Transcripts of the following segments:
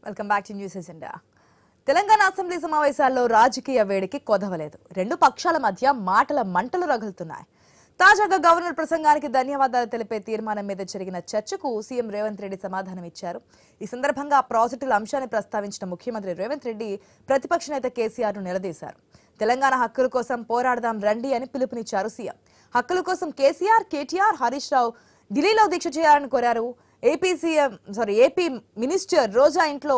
Welcome back to news agenda. Telangana assembly సమావేశాల్లో రాజకీయ వేడికి కొదవలేదు. రెండు పక్షాల మధ్య మాటల మంటలు రగులుతున్నాయి. తాజాగా గవర్నర్ ప్రసంగానికి ధన్యవాదాలు తెలిపే తీర్మానం మీద జరిగిన చర్చకు సీఎం రేవంత్ రెడ్డి సమాధానం ఇచ్చారు. ఈ సందర్భంగా ప్రాజెక్టుల అంశాన్ని ప్రస్తావించిన ముఖ్యమంత్రి రేవంత్ రెడ్డి ప్రతిపక్ష నేత కేసీఆర్ ను నిలదీశారు. తెలంగాణ హక్కుల కోసం పోరాడదాం రండి అని పిలుపునిచ్చారు సీఎం. హక్కుల కోసం కేసీఆర్, కేటీఆర్, హరీష్ రావు ఢిల్లీలో దీక్ష చేయాలని కోరారు. ఏపీ మినిస్టర్ రోజా ఇంట్లో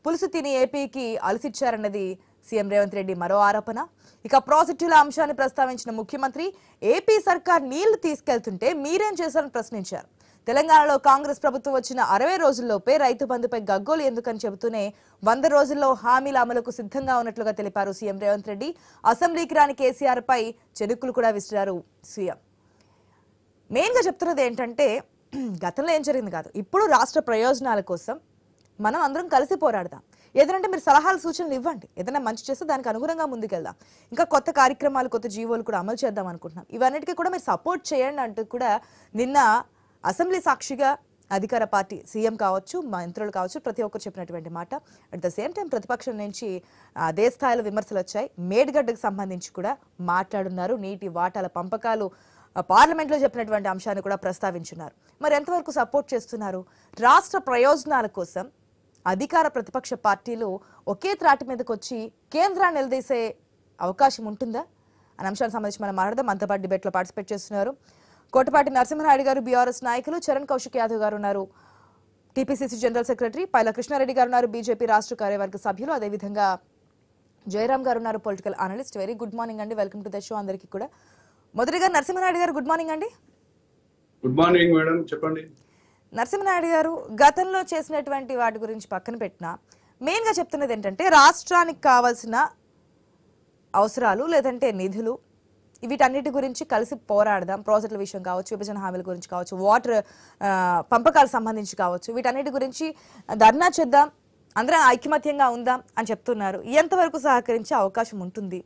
పులుసు తిని ఏపీకి అలసిచ్చారన్నది సీఎం రేవంత్ రెడ్డి మరో ఆరోపణ. ఇక ప్రాజెక్టుల అంశాన్ని ప్రస్తావించిన ముఖ్యమంత్రి ఏపీ సర్కార్ నీళ్లు తీసుకెళ్తుంటే మీరేం చేశారని ప్రశ్నించారు. తెలంగాణలో కాంగ్రెస్ ప్రభుత్వం వచ్చిన 60 రోజుల్లోపే రైతు బంధుపై గగ్గోలు ఎందుకని చెబుతూనే 100 రోజుల్లో హామీల అమలుకు సిద్ధంగా ఉన్నట్లుగా తెలిపారు సీఎం రేవంత్ రెడ్డి. అసెంబ్లీకి రాని కేసీఆర్ పై చెడుకులు కూడా విసిరారు సీఎం. మెయిన్గా చెప్తున్నది ఏంటంటే, గతంలో ఏం జరిగింది కాదు, ఇప్పుడు రాష్ట్ర ప్రయోజనాల కోసం మనం అందరం కలిసి పోరాడదాం. ఏదంటే మీరు సలహాలు సూచనలు ఇవ్వండి, ఏదైనా మంచి చేస్తే దానికి అనుగుణంగా ముందుకెళ్దాం. ఇంకా కొత్త కార్యక్రమాలు, కొత్త జీవోలు కూడా అమలు చేద్దాం అనుకుంటున్నాం. ఇవన్నిటికీ కూడా మీరు సపోర్ట్ చేయండి అంటూ కూడా నిన్న అసెంబ్లీ సాక్షిగా అధికార పార్టీ సీఎం కావచ్చు, మంత్రులు కావచ్చు, ప్రతి ఒక్కరు చెప్పినటువంటి మాట. అట్ ద సేమ్ టైం ప్రతిపక్షం నుంచి అదే స్థాయిలో విమర్శలు వచ్చాయి. మేడిగడ్డకు సంబంధించి కూడా మాట్లాడున్నారు. నీటి వాటాల పంపకాలు పార్లమెంట్లో చెప్పినటువంటి అంశాన్ని కూడా ప్రస్తావించున్నారు. మరి ఎంతవరకు సపోర్ట్ చేస్తున్నారు? రాష్ట్ర ప్రయోజనాల కోసం అధికార ప్రతిపక్ష పార్టీలు ఒకే త్రాటి మీదకి వచ్చి కేంద్రాన్ని నిలదీసే అవకాశం ఉంటుందా అనే అంశానికి సంబంధించి మనం మాట్లాడదాం. మనతో పాటు డిబేట్లో పార్టిసిపేట్ చేస్తున్నారు కోటపాటి నరసింహారెడ్డి గారు, బీఆర్ఎస్ నాయకులు, చరణ్ కౌశిక్ యాదవ్ గారు ఉన్నారు, TPCC general secretary, Paila Krishna Reddy గారు ఉన్నారు, బీజేపీ రాష్ట్ర కార్యవర్గ సభ్యులు, అదేవిధంగా జయరామ్ గారు ఉన్నారు, political analyst. Very good morning అండి, వెల్కమ్ టు ద షో అందరికీ కూడా. మొదటిగా నరసింహారెడ్డి గారు గుడ్ మార్నింగ్ అండి. గుడ్ మార్నింగ్ మేడం, చెప్పండి. నరసింహారెడ్డి గారు, గతంలో చేసినటువంటి వాటి గురించి పక్కన పెట్టినా మెయిన్గా చెప్తున్నది ఏంటంటే, రాష్ట్రానికి కావాల్సిన అవసరాలు లేదంటే నిధులు వీటన్నిటి గురించి కలిసి పోరాడదాం. ప్రాజెక్టుల విషయం కావచ్చు, విభజన హామీల గురించి కావచ్చు, వాటర్ పంపకాలకు సంబంధించి కావచ్చు, వీటన్నిటి గురించి ధర్నా చేద్దాం, అందరం ఐకమత్యంగా ఉందాం అని చెప్తున్నారు. ఎంతవరకు సహకరించే అవకాశం ఉంటుంది?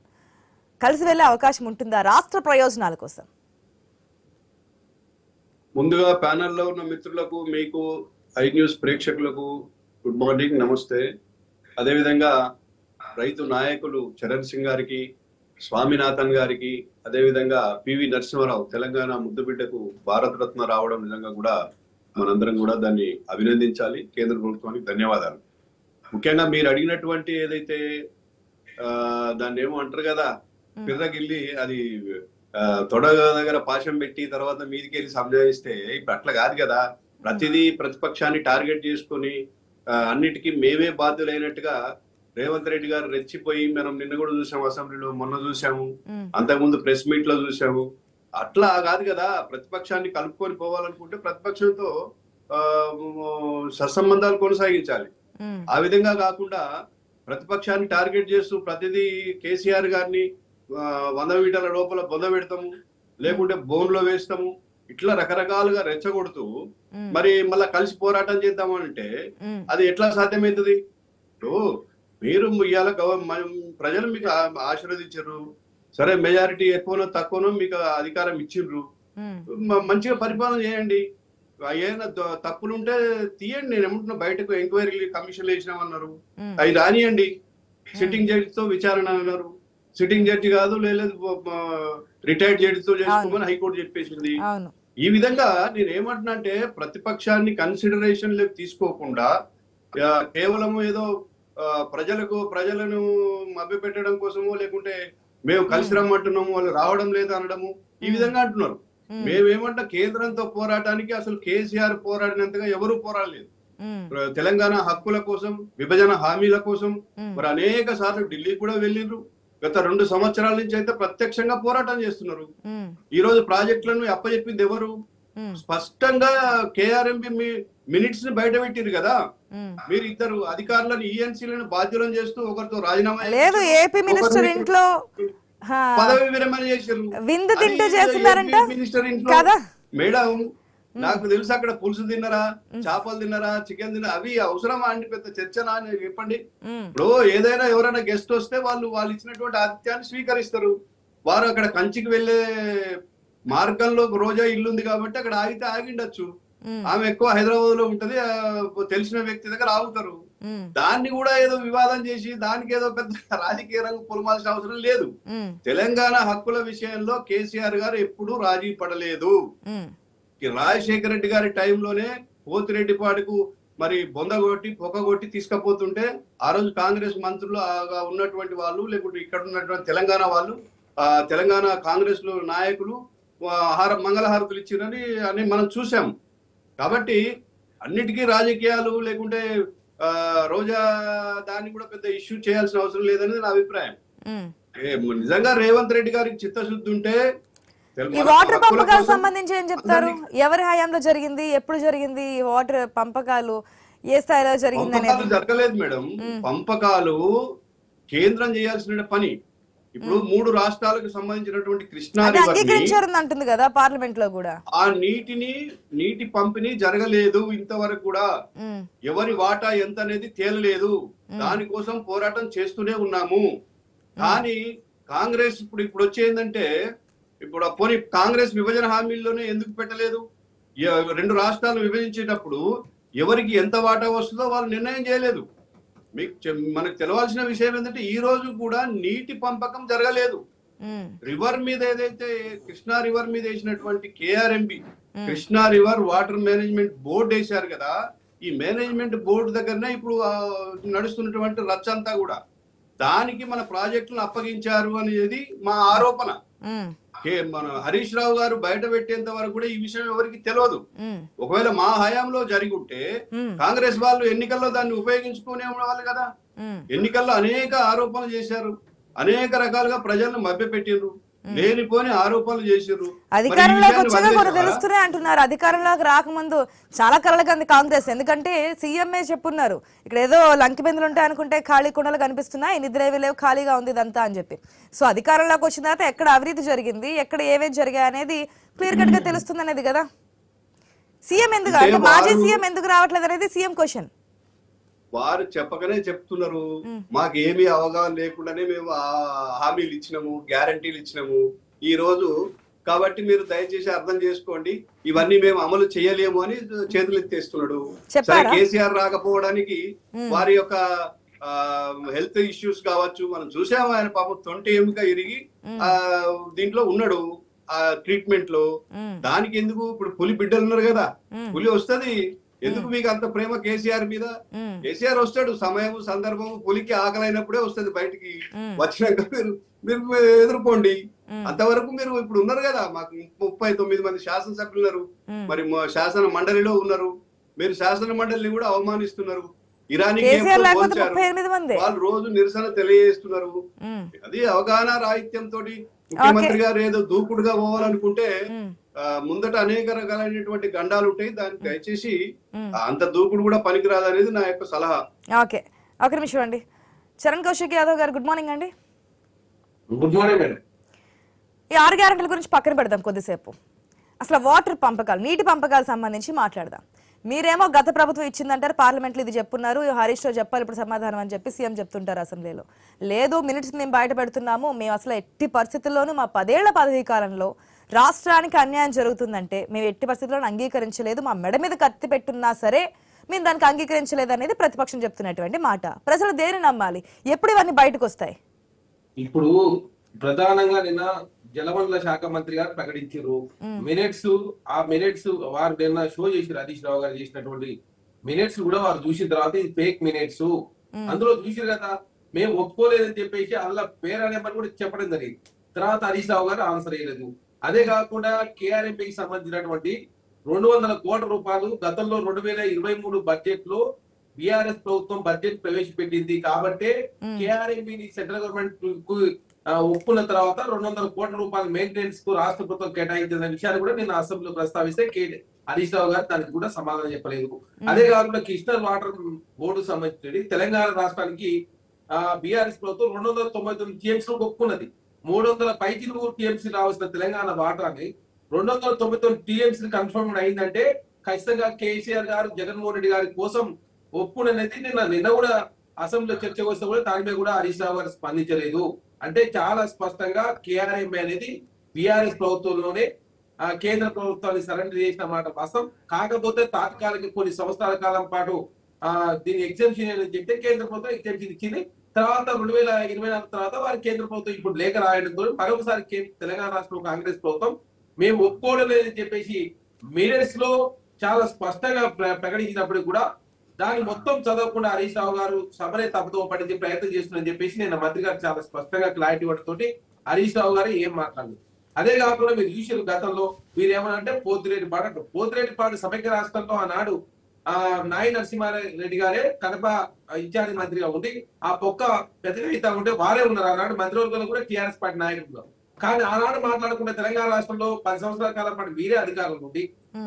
కలిసి వెళ్లే అవకాశం ఉంటుందా రాష్ట్ర ప్రయోజనాల కోసం? ముందుగా ప్యానెల్లో ఉన్న మిత్రులకు, మీకు, ఐ న్యూస్ ప్రేక్షకులకు గుడ్ మార్నింగ్, నమస్తే. అదేవిధంగా రైతు నాయకులు చరణ్ సింగ్ గారికి, స్వామినాథన్ గారికి, అదేవిధంగా పివి నరసింహారావు తెలంగాణ ముద్దుబిడ్డకు భారతరత్న రావడం నిజంగా కూడా మనందరం కూడా దాన్ని అభినందించాలి. కేంద్ర ప్రభుత్వానికి ధన్యవాదాలు. ముఖ్యంగా మీరు అడిగినటువంటి ఏదైతే దాన్ని ఏమో అంటారు కదా, పిర్రగిల్లి అది తొడ దగ్గర పాశం పెట్టి తర్వాత మీదికి వెళ్ళి సంజాయిస్తే ఇప్పుడు అట్లా కాదు కదా. ప్రతిదీ ప్రతిపక్షాన్ని టార్గెట్ చేసుకుని అన్నిటికీ మేమే బాధ్యులైనట్టుగా రేవంత్ రెడ్డి గారు రెచ్చిపోయి, మనం నిన్న కూడా చూసాము, అసెంబ్లీలో మొన్న చూసాము, అంతకుముందు ప్రెస్ మీట్ లో చూసాము. అట్లా కాదు కదా. ప్రతిపక్షాన్ని కలుపుకొని పోవాలనుకుంటే ప్రతిపక్షంతో సత్సంబంధాలు కొనసాగించాలి. ఆ విధంగా కాకుండా ప్రతిపక్షాన్ని టార్గెట్ చేస్తూ ప్రతిదీ కేసీఆర్ గారిని 100 మీటర్ల లోపల బొంద పెడతాము, లేకుంటే బోన్లో వేస్తాము, ఇట్లా రకరకాలుగా రెచ్చగొడుతూ మరి మళ్ళా కలిసి పోరాటం చేద్దామంటే అది ఎట్లా సాధ్యమవుతుంది? మీరు ఇవాళ ప్రజలు మీకు ఆశీర్వదించారు, సరే మెజారిటీ ఎక్కువనో తక్కువనో మీకు అధికారం ఇచ్చిండ్రు, మంచిగా పరిపాలన చేయండి. ఏదైనా తప్పులుంటే తీయండి. నేను ఏమంటున్నా, బయటకు ఎంక్వైరీ కమిషన్లు వేసినామన్నారు, అవి రానియండి. సిట్టింగ్ జడ్జితో విచారణ అన్నారు, సిట్టింగ్ జడ్జి కాదు, లేదు రిటైర్డ్ జడ్జితో చేసుకోమని హైకోర్టు చెప్పేసింది. ఈ విధంగా నేను ఏమంటున్నా అంటే, ప్రతిపక్షాన్ని కన్సిడరేషన్ లోకి తీసుకోకుండా కేవలం ఏదో ప్రజలను మభ్యపెట్టడం కోసమో, లేకుంటే మేము కలిసి రమ్మంటున్నాము వాళ్ళు రావడం లేదు అనడము, ఈ విధంగా అంటున్నారు. మేమేమంటా, కేంద్రంతో పోరాటానికి అసలు కేసీఆర్ పోరాడినంతగా ఎవరూ పోరాడలేదు. తెలంగాణ హక్కుల కోసం, విభజన హామీల కోసం మరి అనేక సార్లు ఢిల్లీ కూడా వెళ్ళిండ్రు. గత 2 సంవత్సరాల నుంచి అయితే ప్రత్యక్షంగా పోరాటం చేస్తున్నారు. ఈ రోజు ప్రాజెక్టులను అప్పచెప్పింది ఎవరు? స్పష్టంగా కేఆర్ఎంపీ మినిట్స్ ని బయట పెట్టిరు కదా. మీరు ఇద్దరు అధికారులను, ఈఎన్సీలను బాధ్యులను చేస్తూ ఒకరితో రాజీనామా లేదు, ఏపీ మినిస్టర్ ఇంట్లో పదవి విరమణ చేశారు. మినిస్టర్ ఇంట్లో మేడం, నాకు తెలుసు అక్కడ పులుసు తిన్నరా, చేపలు తిన్నరా, చికెన్ తిన్నరా, అవి అవసరమా అండి? పెద్ద చర్చనా అని చెప్పండి. ఇప్పుడు ఏదైనా ఎవరైనా గెస్ట్ వస్తే వాళ్ళు ఇచ్చినటువంటి ఆతిథ్యాన్ని స్వీకరిస్తారు. వారు అక్కడ కంచికి వెళ్లే మార్గంలో రోజా ఇల్లు ఉంది కాబట్టి అక్కడ ఆగితే ఆగిండొచ్చు. ఆమె ఎక్కువ హైదరాబాద్ లో ఉంటది, తెలిసిన వ్యక్తి దగ్గర ఆగుతారు. దాన్ని కూడా ఏదో వివాదం చేసి దానికి ఏదో పెద్ద రాజకీయ రంగు పొలమాల్సిన అవసరం లేదు. తెలంగాణ హక్కుల విషయంలో కేసీఆర్ గారు ఎప్పుడూ రాజీ పడలేదు. రాజశేఖర రెడ్డి గారి టైంలోనే పోతిరెడ్డిపాడుకు మరి బొందగొట్టి పొక్కగొట్టి తీసుకపోతుంటే ఆ రోజు కాంగ్రెస్ మంత్రులు ఉన్నటువంటి వాళ్ళు లేకుంటే ఇక్కడ ఉన్నటువంటి తెలంగాణ వాళ్ళు తెలంగాణ కాంగ్రెస్ లో నాయకులు మంగళహారతులు ఇచ్చిరని అని మనం చూసాం. కాబట్టి అన్నిటికీ రాజకీయాలు లేకుంటే రోజా దాన్ని కూడా పెద్ద ఇష్యూ చేయాల్సిన అవసరం లేదనేది నా అభిప్రాయం. నిజంగా రేవంత్ రెడ్డి గారికి చిత్తశుద్ధి ఉంటే ఈ వాటర్ పంపకాలకు సంబంధించి ఏం చెప్తారు? ఎవరి హయాంలో జరిగింది, ఎప్పుడు జరిగింది ఈ వాటర్ పంపకాలు, ఏ స్థాయిలో జరిగింది అనేది? జరగలేదు మేడం. పంపకాలు కేంద్రం చేయాల్సిన పని. ఇప్పుడు 3 రాష్ట్రాలకు సంబంధించినటువంటి కృష్ణా అంటుంది కదా పార్లమెంట్ లో కూడా. ఆ నీటి పంపిణీ జరగలేదు ఇంతవరకు కూడా. ఎవరి వాటా ఎంత అనేది తేలలేదు. దానికోసం పోరాటం చేస్తూనే ఉన్నాము. కానీ కాంగ్రెస్ ఇప్పుడు వచ్చేందంటే ఇప్పుడు పోనీ కాంగ్రెస్ విభజన హామీల్లోనే ఎందుకు పెట్టలేదు? 2 రాష్ట్రాలు విభజించేటప్పుడు ఎవరికి ఎంత వాటా వస్తుందో వాళ్ళు నిర్ణయం చేయలేదు. మనకు తెలవాల్సిన విషయం ఏంటంటే ఈ రోజు కూడా నీటి పంపకం జరగలేదు. రివర్ మీద ఏదైతే కృష్ణా రివర్ మీద వేసినటువంటి KRMB Krishna river water management board వేశారు కదా, ఈ మేనేజ్మెంట్ బోర్డు దగ్గరనే ఇప్పుడు నడుస్తున్నటువంటి రచ్చ అంతా కూడా. దానికి మన ప్రాజెక్టులను అప్పగించారు అనేది మా ఆరోపణ. మన హరీష్ రావు గారు బయట పెట్టేంత వరకు కూడా ఈ విషయం ఎవరికి తెలియదు. ఒకవేళ మా హయాంలో జరిగి ఉంటే కాంగ్రెస్ వాళ్ళు ఎన్నికల్లో దాన్ని ఉపయోగించుకునే వాళ్ళు కదా. ఎన్నికల్లో అనేక ఆరోపణలు చేశారు, అనేక రకాలుగా ప్రజలను మభ్యపెట్టిండ్రు, లేనిపోని ఆరోపణలు చేశారు. అధికారంలోకి వచ్చాక కొన్ని తెలుస్తున్నాయి అంటున్నారు. అధికారంలోకి రాకముందు చాలా కలలుగా ఉంది కాంగ్రెస్. ఎందుకంటే సీఎంఏ చెప్పున్నారు ఇక్కడ ఏదో లంకి బిందులు ఉంటాయి అనుకుంటే ఖాళీ కుండలు కనిపిస్తున్నాయి, నిద్రేవి లేవు, ఖాళీగా ఉంది ఇదంతా అని చెప్పి. సో అధికారంలోకి వచ్చిన తర్వాత ఎక్కడ అవినీతి జరిగింది, ఎక్కడ ఏమేమి జరిగాయి అనేది క్లియర్ కట్ గా తెలుస్తుంది అనేది కదా. సీఎం ఎందుకు అంటే మాజీ సీఎం ఎందుకు రావట్లేదు అనేది సీఎం క్వశ్చన్. వారు చెప్పకనే చెప్తున్నారు. మాకు ఏమీ అవగాహన లేకుండానే మేము హామీలు ఇచ్చినాము, గ్యారంటీలు ఇచ్చినాము ఈ రోజు. కాబట్టి మీరు దయచేసి అర్థం చేసుకోండి, ఇవన్నీ మేము అమలు చేయలేము అని చేతులు ఎత్తేస్తున్నాడు. సరే, కేసీఆర్ రాకపోవడానికి వారి యొక్క హెల్త్ ఇష్యూస్ కావచ్చు, మనం చూసాము. ఆయన పాపం 20 ఎముక ఇరిగి దీంట్లో ఉన్నాడు ఆ ట్రీట్మెంట్ లో. దానికి ఎందుకు? ఇప్పుడు పులి బిడ్డలు ఉన్నారు కదా, పులి వస్తది. ఎందుకు మీకు అంత ప్రేమ కేసీఆర్ మీద? కేసీఆర్ వస్తాడు, సమయం సందర్భం, పులికి ఆకలైనప్పుడే వస్తుంది బయటికి. వచ్చినాక మీరు ఎదుర్కోండి. అంతవరకు మీరు ఇప్పుడు ఉన్నారు కదా, మాకు 39 మంది శాసనసభ్యులు ఉన్నారు, మరి శాసన మండలిలో ఉన్నారు. మీరు శాసన మండలిని కూడా అవమానిస్తున్నారు. ఇరానీకి వాళ్ళు రోజు నిరసన తెలియజేస్తున్నారు. అది అవగాహన రాహిత్యంతో ముఖ్యమంత్రి గారు ఏదో దూకుడుగా పోవాలనుకుంటే ముందట అనేక రకాలైనటువంటి గండాలు ఉంటాయి. దానికి దయచేసి అంత దూకుడు కూడా పనికిరాదు అనేది నా యొక్క సలహా. ఓకే, ఒక నిమిషం అండి. చరణ్ కౌశిక్ యాదవ్ గారు, గుడ్ మార్నింగ్ అండి. Good morning madam. ఈ 6 గ్యారెంటీల గురించి పక్కన పెడదాం కొద్దిసేపు. అసలు వాటర్ పంపకాలు, నీటి పంపకాలు సంబంధించి మాట్లాడదాం. మీరేమో గత ప్రభుత్వం ఇచ్చిందంటారు, పార్లమెంట్లో ఇది చెప్పున్నారు, హరీష్ రావు చెప్పాలి ఇప్పుడు సమాధానం అని చెప్పి సీఎం చెప్తుంటారు అసెంబ్లీలో. లేదు, మినిట్స్ మేము బయట పెడుతున్నాము, మేము అసలు ఎట్టి పరిస్థితుల్లోనూ మా 10 ఏళ్ల పదవీ కాలంలో రాష్ట్రానికి అన్యాయం జరుగుతుందంటే మేము ఎట్టి పరిస్థితుల్లో అంగీకరించలేదు, మా మెడ మీద కత్తి పెట్టున్నా సరే మేము దానికి అంగీకరించలేదు అనేది ప్రతిపక్షం చెప్తున్నటువంటి మాట. ప్రజలు దేని నమ్మాలి? ఎప్పుడు ఇవన్నీ బయటకు వస్తాయి? ఇప్పుడు ప్రధానంగా నిన్న జలవనరుల శాఖ మంత్రి గారు ప్రకటించారు ఆ మినిట్స్ వారు నిన్న షో చేశారు. హరీష్ రావు గారు చేసినటువంటి మినిట్స్ కూడా వారు చూసిన తర్వాత ఇది ఫేక్ మినిట్స్, అందులో చూసారు కదా, మేము ఒప్పుకోలేదని చెప్పేసి అందులో పేరు అనే పని కూడా చెప్పడం జరిగింది. తర్వాత హరీష్ రావు గారు ఆన్సర్ చేయలేదు. అదే కాకుండా KRMBకి సంబంధించినటువంటి 200 కోట్ల రూపాయలు గతంలో 2023 బడ్జెట్ లో బీఆర్ఎస్ ప్రభుత్వం బడ్జెట్ ప్రవేశపెట్టింది. కాబట్టి KRMBని సెంట్రల్ గవర్నమెంట్ కు ఒప్పుకున్న తర్వాత 200 కోట్ల రూపాయల మెయింటెనెన్స్ కు రాష్ట్ర ప్రభుత్వం కేటాయించిన విషయాన్ని కూడా నేను అసెంబ్లీలో ప్రస్తావిస్తే హరీష్ రావు గారు దానికి కూడా సమాధానం చెప్పలేదు. అదే కాకుండా కృష్ణా వాటర్ బోర్డు సంబంధించి తెలంగాణ రాష్ట్రానికి బీఆర్ఎస్ ప్రభుత్వం 299 TMC ఒప్పుకున్నది. 300 పైచిలు TMC రావాల్సిన తెలంగాణ వాటర్ని 299 TMC కన్ఫర్మ్ అయిందంటే ఖచ్చితంగా కేసీఆర్ గారు జగన్మోహన్ రెడ్డి గారి కోసం ఒప్పుకునేది నిన్న కూడా అసెంబ్లీలో చర్చకు వస్తే కూడా దాని మీద కూడా హరీష్ రావు గారు స్పందించలేదు. అంటే చాలా స్పష్టంగా KRMB అనేది బీఆర్ఎస్ ప్రభుత్వంలోనే కేంద్ర ప్రభుత్వాన్ని సరెండర్ చేసిన మాట వాస్తవం. కాకపోతే తాత్కాలిక కొన్ని సంవత్సరాల కాలం పాటు దీని ఎగ్జామ్షన్ అని చెప్తే కేంద్ర ప్రభుత్వం ఎగ్జామ్షన్ ఇచ్చింది. తర్వాత 2024 తర్వాత వారి కేంద్ర ప్రభుత్వం ఇప్పుడు లేఖ రాయడంతో మరొకసారి తెలంగాణ రాష్ట్రంలో కాంగ్రెస్ ప్రభుత్వం మేము ఒప్పుకోవడం లేదని చెప్పేసి మినిట్స్ లో చాలా స్పష్టంగా ప్రకటించినప్పుడు కూడా దాన్ని మొత్తం చదవకుండా హరీష్ రావు గారు సభనే తప్పుతో పడించే ప్రయత్నం చేస్తున్నారని చెప్పేసి నేను మంత్రి గారు చాలా స్పష్టంగా క్లారిటీ ఇవ్వడంతో హరీష్ రావు గారు ఏం మాట్లాడలేదు. అదే కాకుండా మీరు చూసిన గతంలో మీరు ఏమనంటే పోతిరెడ్డిపాడు సమైక్య రాష్ట్రంలో ఆనాడు నాయి నరసింహారెడ్డి గారే కడప ఇన్ఛార్జి మంత్రిగా ఉండి ఆ పొక్క పెద్దగా అవుతా ఉంటే వారే ఉన్నారు ఆనాడు మంత్రివర్గంలో కూడా టీఆర్ఎస్ పార్టీ నాయకులు. కానీ ఆనాడు మాట్లాడుకుంటే తెలంగాణ రాష్ట్రంలో 10 సంవత్సరాల కాలం పాటు వీరే అధికారులు ఉండి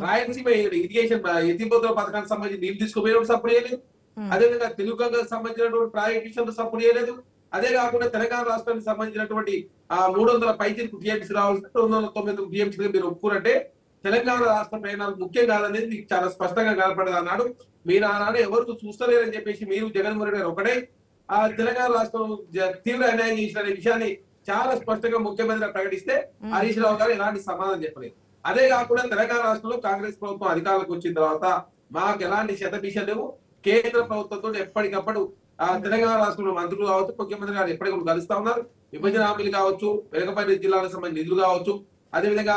రాయలసీమ ఇరిగేషన్ ఎత్తిపోతుల పథకానికి సంబంధించి నీళ్లు తీసుకుపోయడం సపోర్ట్ చేయలేదు. అదేవిధంగా తెలుగు సంబంధించినటువంటి ప్రాజెక్ట్ విషయంలో సపోర్ట్ చేయలేదు. అదే కాకుండా తెలంగాణ రాష్ట్రానికి సంబంధించినటువంటి 300 పైచీలకు టీఎంసీ రావాల్సిన 290 టీఎంసీగా మీరు ఒప్పుకున్నట్టే తెలంగాణ రాష్ట్ర ప్రయాణాలు ముఖ్యం కాదనేది మీకు చాలా స్పష్టంగా కనపడదు. అన్నాడు మీరు ఆనాడు ఎవరు చూస్తలేరని చెప్పేసి మీరు జగన్మోహన్ రెడ్డి గారు ఒకటే తెలంగాణ రాష్ట్రం తీవ్ర అన్యాయం చేసిన విషయాన్ని చాలా స్పష్టంగా ముఖ్యమంత్రి ప్రకటిస్తే హరీష్ రావు గారు ఎలాంటి సమాధానం చెప్పలేదు. అదే కాకుండా తెలంగాణ రాష్ట్రంలో కాంగ్రెస్ ప్రభుత్వం అధికారంలోకి వచ్చిన తర్వాత మాకు ఎలాంటి శతభిష లేవు. కేంద్ర ప్రభుత్వంతో ఎప్పటికప్పుడు తెలంగాణ రాష్ట్రంలో మంత్రులు కావచ్చు, ముఖ్యమంత్రి గారు ఎప్పటికప్పుడు కలుస్తా ఉన్నారు. విభజన హామీలు కావచ్చు, వెనుకబడిన జిల్లాలకు సంబంధించిన నిధులు కావచ్చు, అదేవిధంగా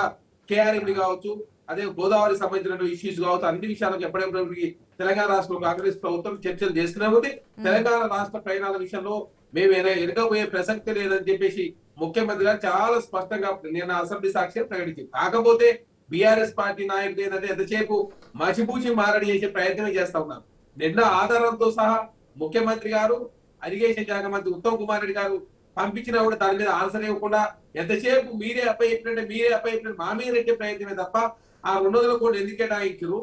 కేఆర్ఎంలు కావచ్చు, అదే గోదావరికి సంబంధించిన ఇష్యూస్ కావచ్చు, అన్ని విషయాలకు ఎప్పటికప్పుడు తెలంగాణ రాష్ట్రంలో కాంగ్రెస్ ప్రభుత్వం చర్చలు చేస్తూనే ఉంది. తెలంగాణ రాష్ట్ర ప్రయాణాల విషయంలో మేము ఎనకపోయే ప్రసక్తి లేదని చెప్పేసి ముఖ్యమంత్రి గారు చాలా స్పష్టంగా నిన్న అసెంబ్లీ సాక్షిగా ప్రకటించింది. కాకపోతే బీఆర్ఎస్ పార్టీ నాయకులు ఏంటంటే ఎంతసేపు మసిపూచి మారడి చేసే ప్రయత్నం చేస్తా ఉన్నారు. నిన్న ఆధారాలతో సహా ముఖ్యమంత్రి గారు, ఇరిగేషన్ శాఖ మంత్రి ఉత్తమ్ కుమార్ రెడ్డి గారు పంపించినా కూడా దాని మీద ఆన్సర్ ఇవ్వకుండా ఎంతసేపు మీరే అప్పయ్యినట్టే మా మీద రెట్టే ప్రయత్నమే తప్ప ఆ 200 కోట్లు ఎందుకు కేటాయించారు?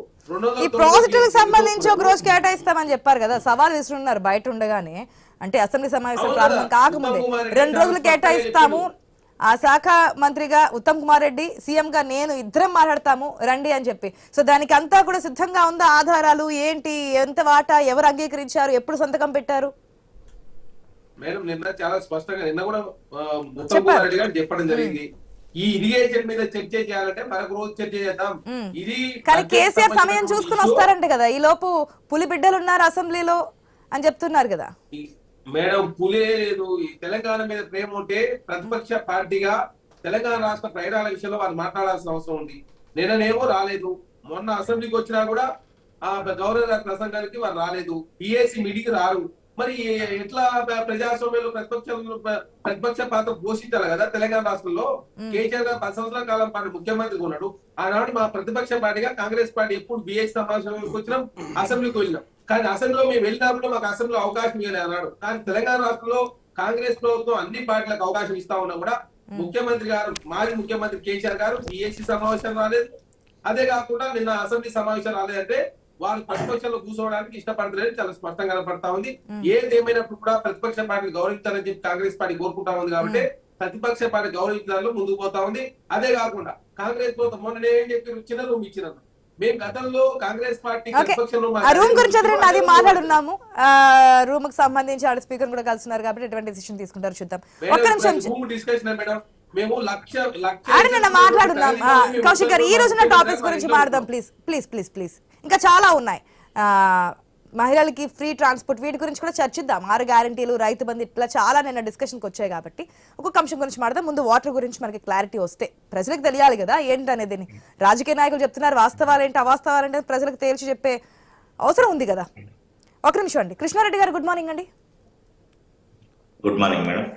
ఈ ప్రాజెక్టులకు సంబంధించి ఒక రోజు కేటాయిస్తామని చెప్పారు కదా, సవాల్ విసురున్నారు బయట ఉండగానే. అంటే అసెంబ్లీ సమావేశం ప్రారంభం కాకముందే 2 రోజులు కేటాయిస్తాము, ఆ శాఖ మంత్రిగా ఉత్తమ్ కుమార్ రెడ్డి, సీఎం గా నేను ఇద్దరం మాట్లాడతాము రండి అని చెప్పి. సో దానికి అంతా కూడా సిద్ధంగా ఉందా? ఆధారాలు ఏంటి, ఎంత వాటా, ఎవరు అంగీకరించారు, ఎప్పుడు సంతకం పెట్టారు? మేడం నిన్న చాలా స్పష్టంగా నిన్న కూడా ఉత్తమ్ కుమార్ రెడ్డి గారు చెప్పడం జరిగింది, ఈ ఇరిగేషన్ మీద చర్చ చేయాలంటే మరొక రోజు చర్చ చేద్దాం. ఇది కానీ కేసీఆర్ సమయం చూసుకుని వస్తారంట కదా, ఈ లోపు పులి బిడ్డలు ఉన్నారు అసెంబ్లీలో అని చెప్తున్నారు కదా. మేడం పులే లేదు. ఈ తెలంగాణ మీద ప్రేమ ఉంటే ప్రతిపక్ష పార్టీగా తెలంగాణ రాష్ట్ర ప్రయాణాల విషయంలో వారు మాట్లాడాల్సిన అవసరం ఉంది. నిన్ననేమో రాలేదు, మొన్న అసెంబ్లీకి వచ్చినా కూడా గవర్నర్ గారి ప్రసంగానికి వారు రాలేదు, పిఏసీ మీటింగ్ రారు. మరి ఎట్లా ప్రజాస్వామ్యంలో ప్రతిపక్ష పాత్ర పోషించాలి కదా తెలంగాణ రాష్ట్రంలో. కేసీఆర్ గారు 10 సంవత్సరాల కాలం పాటు ముఖ్యమంత్రిగా ఉన్నాడు. ఆనాడు మా ప్రతిపక్ష పార్టీగా కాంగ్రెస్ పార్టీ ఎప్పుడు బిఎస్ సమావేశానికి వచ్చినాం, అసెంబ్లీకి వెళ్ళినాం. కానీ అసెంబ్లీలో మేము వెళ్ళినప్పుడు మాకు అసెంబ్లీలో అవకాశం ఇవ్వలేదు అన్నాడు. కానీ తెలంగాణ రాష్ట్రంలో కాంగ్రెస్ ప్రభుత్వం అన్ని పార్టీలకు అవకాశం ఇస్తా ఉన్నా కూడా ముఖ్యమంత్రి గారు, మాజీ ముఖ్యమంత్రి కేసీఆర్ గారు బిఎస్సీ సమావేశం రాలేదు. అదే కాకుండా నిన్న అసెంబ్లీ సమావేశం రాలేదంటే వాళ్ళు ప్రతిపక్షంలో కూర్చోవడానికి ఇష్టపడలేదు, చాలా స్పష్టంగా కనపడతా ఉంది. ఏదేమైనప్పుడు కూడా ప్రతిపక్ష పార్టీని గౌరవించాలని చెప్పి కాంగ్రెస్ పార్టీ కోరుకుంటా ఉంది. కాబట్టి ప్రతిపక్ష పార్టీ గౌరవించడంలో ముందుకు పోతా ఉంది. అదే కాకుండా కాంగ్రెస్ ప్రభుత్వం మొన్న ఏం చెప్పి ఇచ్చిన రూమ్ ఇచ్చినారు. మేము గతంలో కాంగ్రెస్ పార్టీ రూమ్ గురించి అది మాట్లాడున్నాము. రూమ్ కి సంబంధించి ఆడ స్పీకర్ కూడా కలుస్తున్నారు కాబట్టి ఎటువంటి డిసిషన్ తీసుకుంటారు చూద్దాం. ఒక్క నిమిషం డిస్కషన్ మేడం, మేము మాట్లాడున్నాం. కౌశిక్ గారు, ఈ రోజున టాపిక్స్ గురించి మాట్లాడదాం ప్లీజ్ ప్లీజ్ ప్లీజ్ ప్లీజ్. ఇంకా చాలా ఉన్నాయి, మహిళలకి ఫ్రీ ట్రాన్స్పోర్ట్, వీటి గురించి కూడా చర్చిద్దాం. 6 గ్యారంటీలు, రైతు బంధు, ఇట్లా చాలా నిన్న డిస్కషన్కి వచ్చాయి కాబట్టి ఒక్కొక్క అంశం గురించి మాట్లాడదాం. ముందు వాటర్ గురించి మనకి క్లారిటీ వస్తే ప్రజలకు తెలియాలి కదా ఏంటనేది. రాజకీయ నాయకులు చెప్తున్నారు, వాస్తవాలేంటి అవాస్తవాలేంటి ప్రజలకు తేల్చి చెప్పే అవసరం ఉంది కదా. ఒక నిమిషం అండి. కృష్ణారెడ్డి గారు గుడ్ మార్నింగ్ అండి. Good morning madam.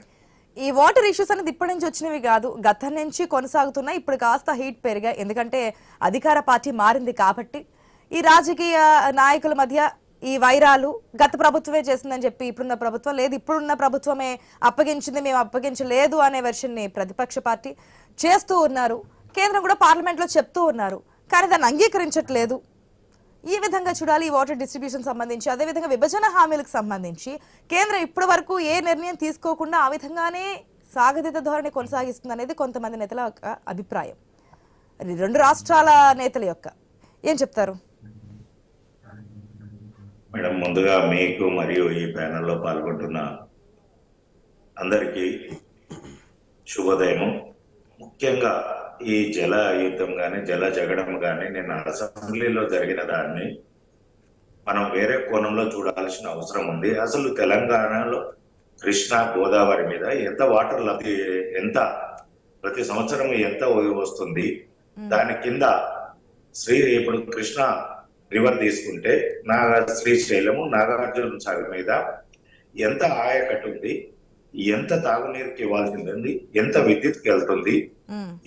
ఈ వాటర్ ఇష్యూస్ అనేది ఇప్పటి నుంచి వచ్చినవి కాదు, గతం నుంచి కొనసాగుతున్నాయి. ఇప్పుడు కాస్త హీట్ పెరిగాయి, ఎందుకంటే అధికార పార్టీ మారింది కాబట్టి. ఈ రాజకీయ నాయకుల మధ్య ఈ వైరాలు గత ప్రభుత్వమే చేసిందని చెప్పి ఇప్పుడున్న ప్రభుత్వం లేదు, ఇప్పుడున్న ప్రభుత్వమే అప్పగించింది, మేము అప్పగించలేదు అనే వెర్షన్ని ప్రతిపక్ష పార్టీ చేస్తూ ఉన్నారు. కేంద్రం కూడా పార్లమెంట్లో చెప్తూ ఉన్నారు, కానీ దాన్ని అంగీకరించట్లేదు. ఈ విధంగా చూడాలి ఈ వాటర్ డిస్ట్రిబ్యూషన్ సంబంధించి. అదేవిధంగా విభజన హామీలకు సంబంధించి కేంద్రం ఇప్పటి వరకు ఏ నిర్ణయం తీసుకోకుండా ఆ విధంగానే సాగతిత ధోరణి కొనసాగిస్తుంది అనేది కొంతమంది నేతల యొక్క అభిప్రాయం. 2 రాష్ట్రాల నేతల యొక్క ఏం చెప్తారు మేడం? ముందుగా మీకు మరియు ఈ ప్యానెల్లో పాల్గొంటున్న అందరికీ శుభోదయం. ముఖ్యంగా ఈ జల యుద్ధం కానీ జల జగడం కానీ నిన్న అసెంబ్లీలో జరిగిన దాన్ని మనం వేరే కోణంలో చూడాల్సిన అవసరం ఉంది. అసలు తెలంగాణలో కృష్ణా గోదావరి మీద ఎంత వాటర్ లభ్య, ఎంత ప్రతి సంవత్సరం ఎంత వస్తుంది, దాని కింద ఇప్పుడు కృష్ణా రివర్ తీసుకుంటే శ్రీశైలము, నాగార్జున సాగర్ మీద ఎంత ఆయకట్టు ఉంది, ఎంత తాగునీరుకి ఇవ్వాల్సింది ఉంది, ఎంత విద్యుత్కి వెళ్తుంది,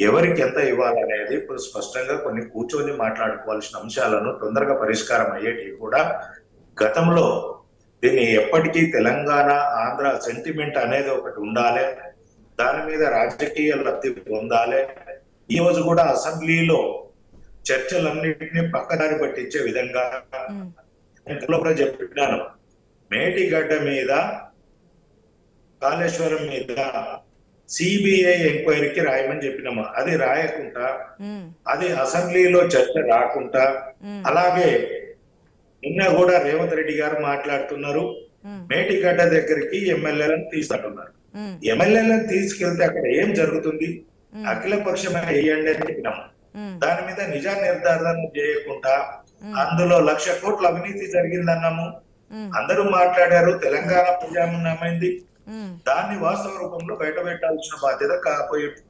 ఎవరికి ఎంత ఇవ్వాలనేది ఇప్పుడు స్పష్టంగా కొన్ని కూర్చొని మాట్లాడుకోవాల్సిన అంశాలను తొందరగా పరిష్కారం అయ్యేటివి కూడా గతంలో దీన్ని ఎప్పటికీ తెలంగాణ ఆంధ్ర సెంటిమెంట్ అనేది ఒకటి ఉండాలి, దాని మీద రాజకీయ లబ్ధి పొందాలి. ఈ రోజు కూడా అసెంబ్లీలో చర్చలన్నింటినీ పక్కదారి పట్టించే విధంగా కూడా చెప్పినాను. మేటిగడ్డ మీద, కాళేశ్వరం మీద సిబిఐ ఎంక్వైరీకి రాయమని చెప్పినాము. అది రాయకుండా, అది అసెంబ్లీలో చర్చ రాకుండా, అలాగే నిన్న కూడా రేవంత్ రెడ్డి గారు మాట్లాడుతున్నారు, మేటిగడ్డ దగ్గరికి ఎమ్మెల్యేలను తీసుకుంటున్నారు. ఎమ్మెల్యేలను తీసుకెళ్తే అక్కడ ఏం జరుగుతుంది, అఖిల పక్షమే వేయండి అని చెప్పినాము. దాని మీద నిజ నిర్ధారణ చేయకుండా అందులో 1,00,000 కోట్ల అవినీతి జరిగిందన్నాము. అందరూ మాట్లాడారు, తెలంగాణ ప్రజామమైంది. దాన్ని వాస్తవ రూపంలో బయట పెట్టాల్సిన బాధ్యత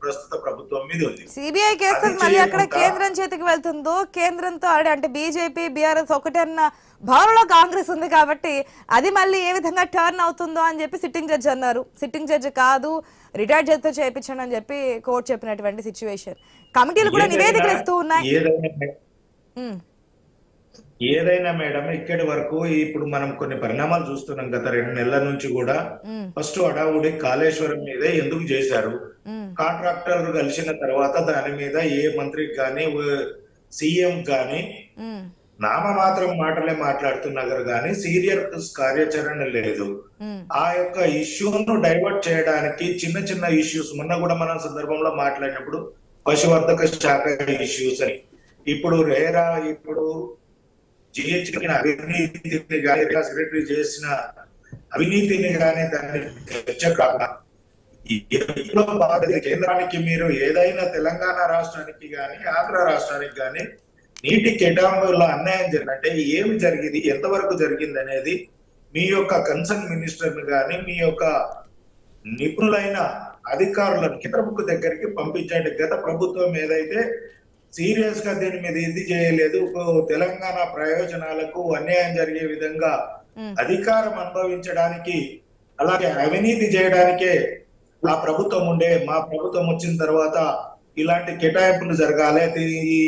ప్రస్తుత ప్రభుత్వం మీద ఉంది. సిబిఐ కేసు మళ్ళీ అక్కడ కేంద్రం చేతికి వెళ్తుందో, కేంద్రంతో అంటే బీజేపీ బీఆర్ఎస్ ఒకటే అన్న భావనలో కాంగ్రెస్ ఉంది కాబట్టి అది మళ్ళీ ఏ విధంగా టర్న్ అవుతుందో అని చెప్పి సిట్టింగ్ జడ్జి అన్నారు. సిట్టింగ్ జడ్జి కాదు, రిటైర్డ్ జడ్జితో చేయించండి అని చెప్పి కోర్టు చెప్పినటువంటి సిచ్యువేషన్. కమిటీలు కూడా నివేదికలు ఇస్తూ ఉన్నాయి. ఏదైనా మేడం ఇక్కడి వరకు ఇప్పుడు మనం కొన్ని పరిణామాలు చూస్తున్నాం. గత 2 నెలల నుంచి కూడా ఫస్ట్ అడావుడి కాళేశ్వరం మీదే ఎందుకు చేశారు, కాంట్రాక్టర్ కలిసిన తర్వాత దాని మీద ఏ మంత్రికి గాని సీఎం గాని నామమాత్రం మాటలే మాట్లాడుతున్నారు కానీ సీరియస్ కార్యాచరణ లేదు. ఆ యొక్క ఇష్యూను డైవర్ట్ చేయడానికి చిన్న చిన్న ఇష్యూస్, మొన్న కూడా మనం సందర్భంలో మాట్లాడినప్పుడు పశువర్ధక శాఖ ఇష్యూస్ అని, ఇప్పుడు రేరా, ఇప్పుడు జిహెచ్ అవినీతిని కానీ సెక్రటరీ చేసిన అవినీతిని కానీ దాన్ని చర్చ కాక కేంద్రానికి మీరు ఏదైనా తెలంగాణ రాష్ట్రానికి కానీ ఆంధ్ర రాష్ట్రానికి కానీ నీటి కేటాయింపుల్లో అన్యాయం జరిగినట్టే ఏమి జరిగింది, ఎంతవరకు జరిగింది అనేది మీ యొక్క కన్సర్న్ మినిస్టర్ కానీ మీ యొక్క నిపుణులైన అధికారులను కేంద్ర దగ్గరికి పంపించండి. గత ప్రభుత్వం ఏదైతే సీరియస్ గా దీని మీద ఇది చేయలేదు, తెలంగాణ ప్రయోజనాలకు అన్యాయం జరిగే విధంగా అధికారం అనుభవించడానికి, అలాగే అవినీతి చేయడానికే ఆ ప్రభుత్వం ఉండే, మా ప్రభుత్వం వచ్చిన తర్వాత ఇలాంటి కేటాయింపులు జరగాలి, ఈ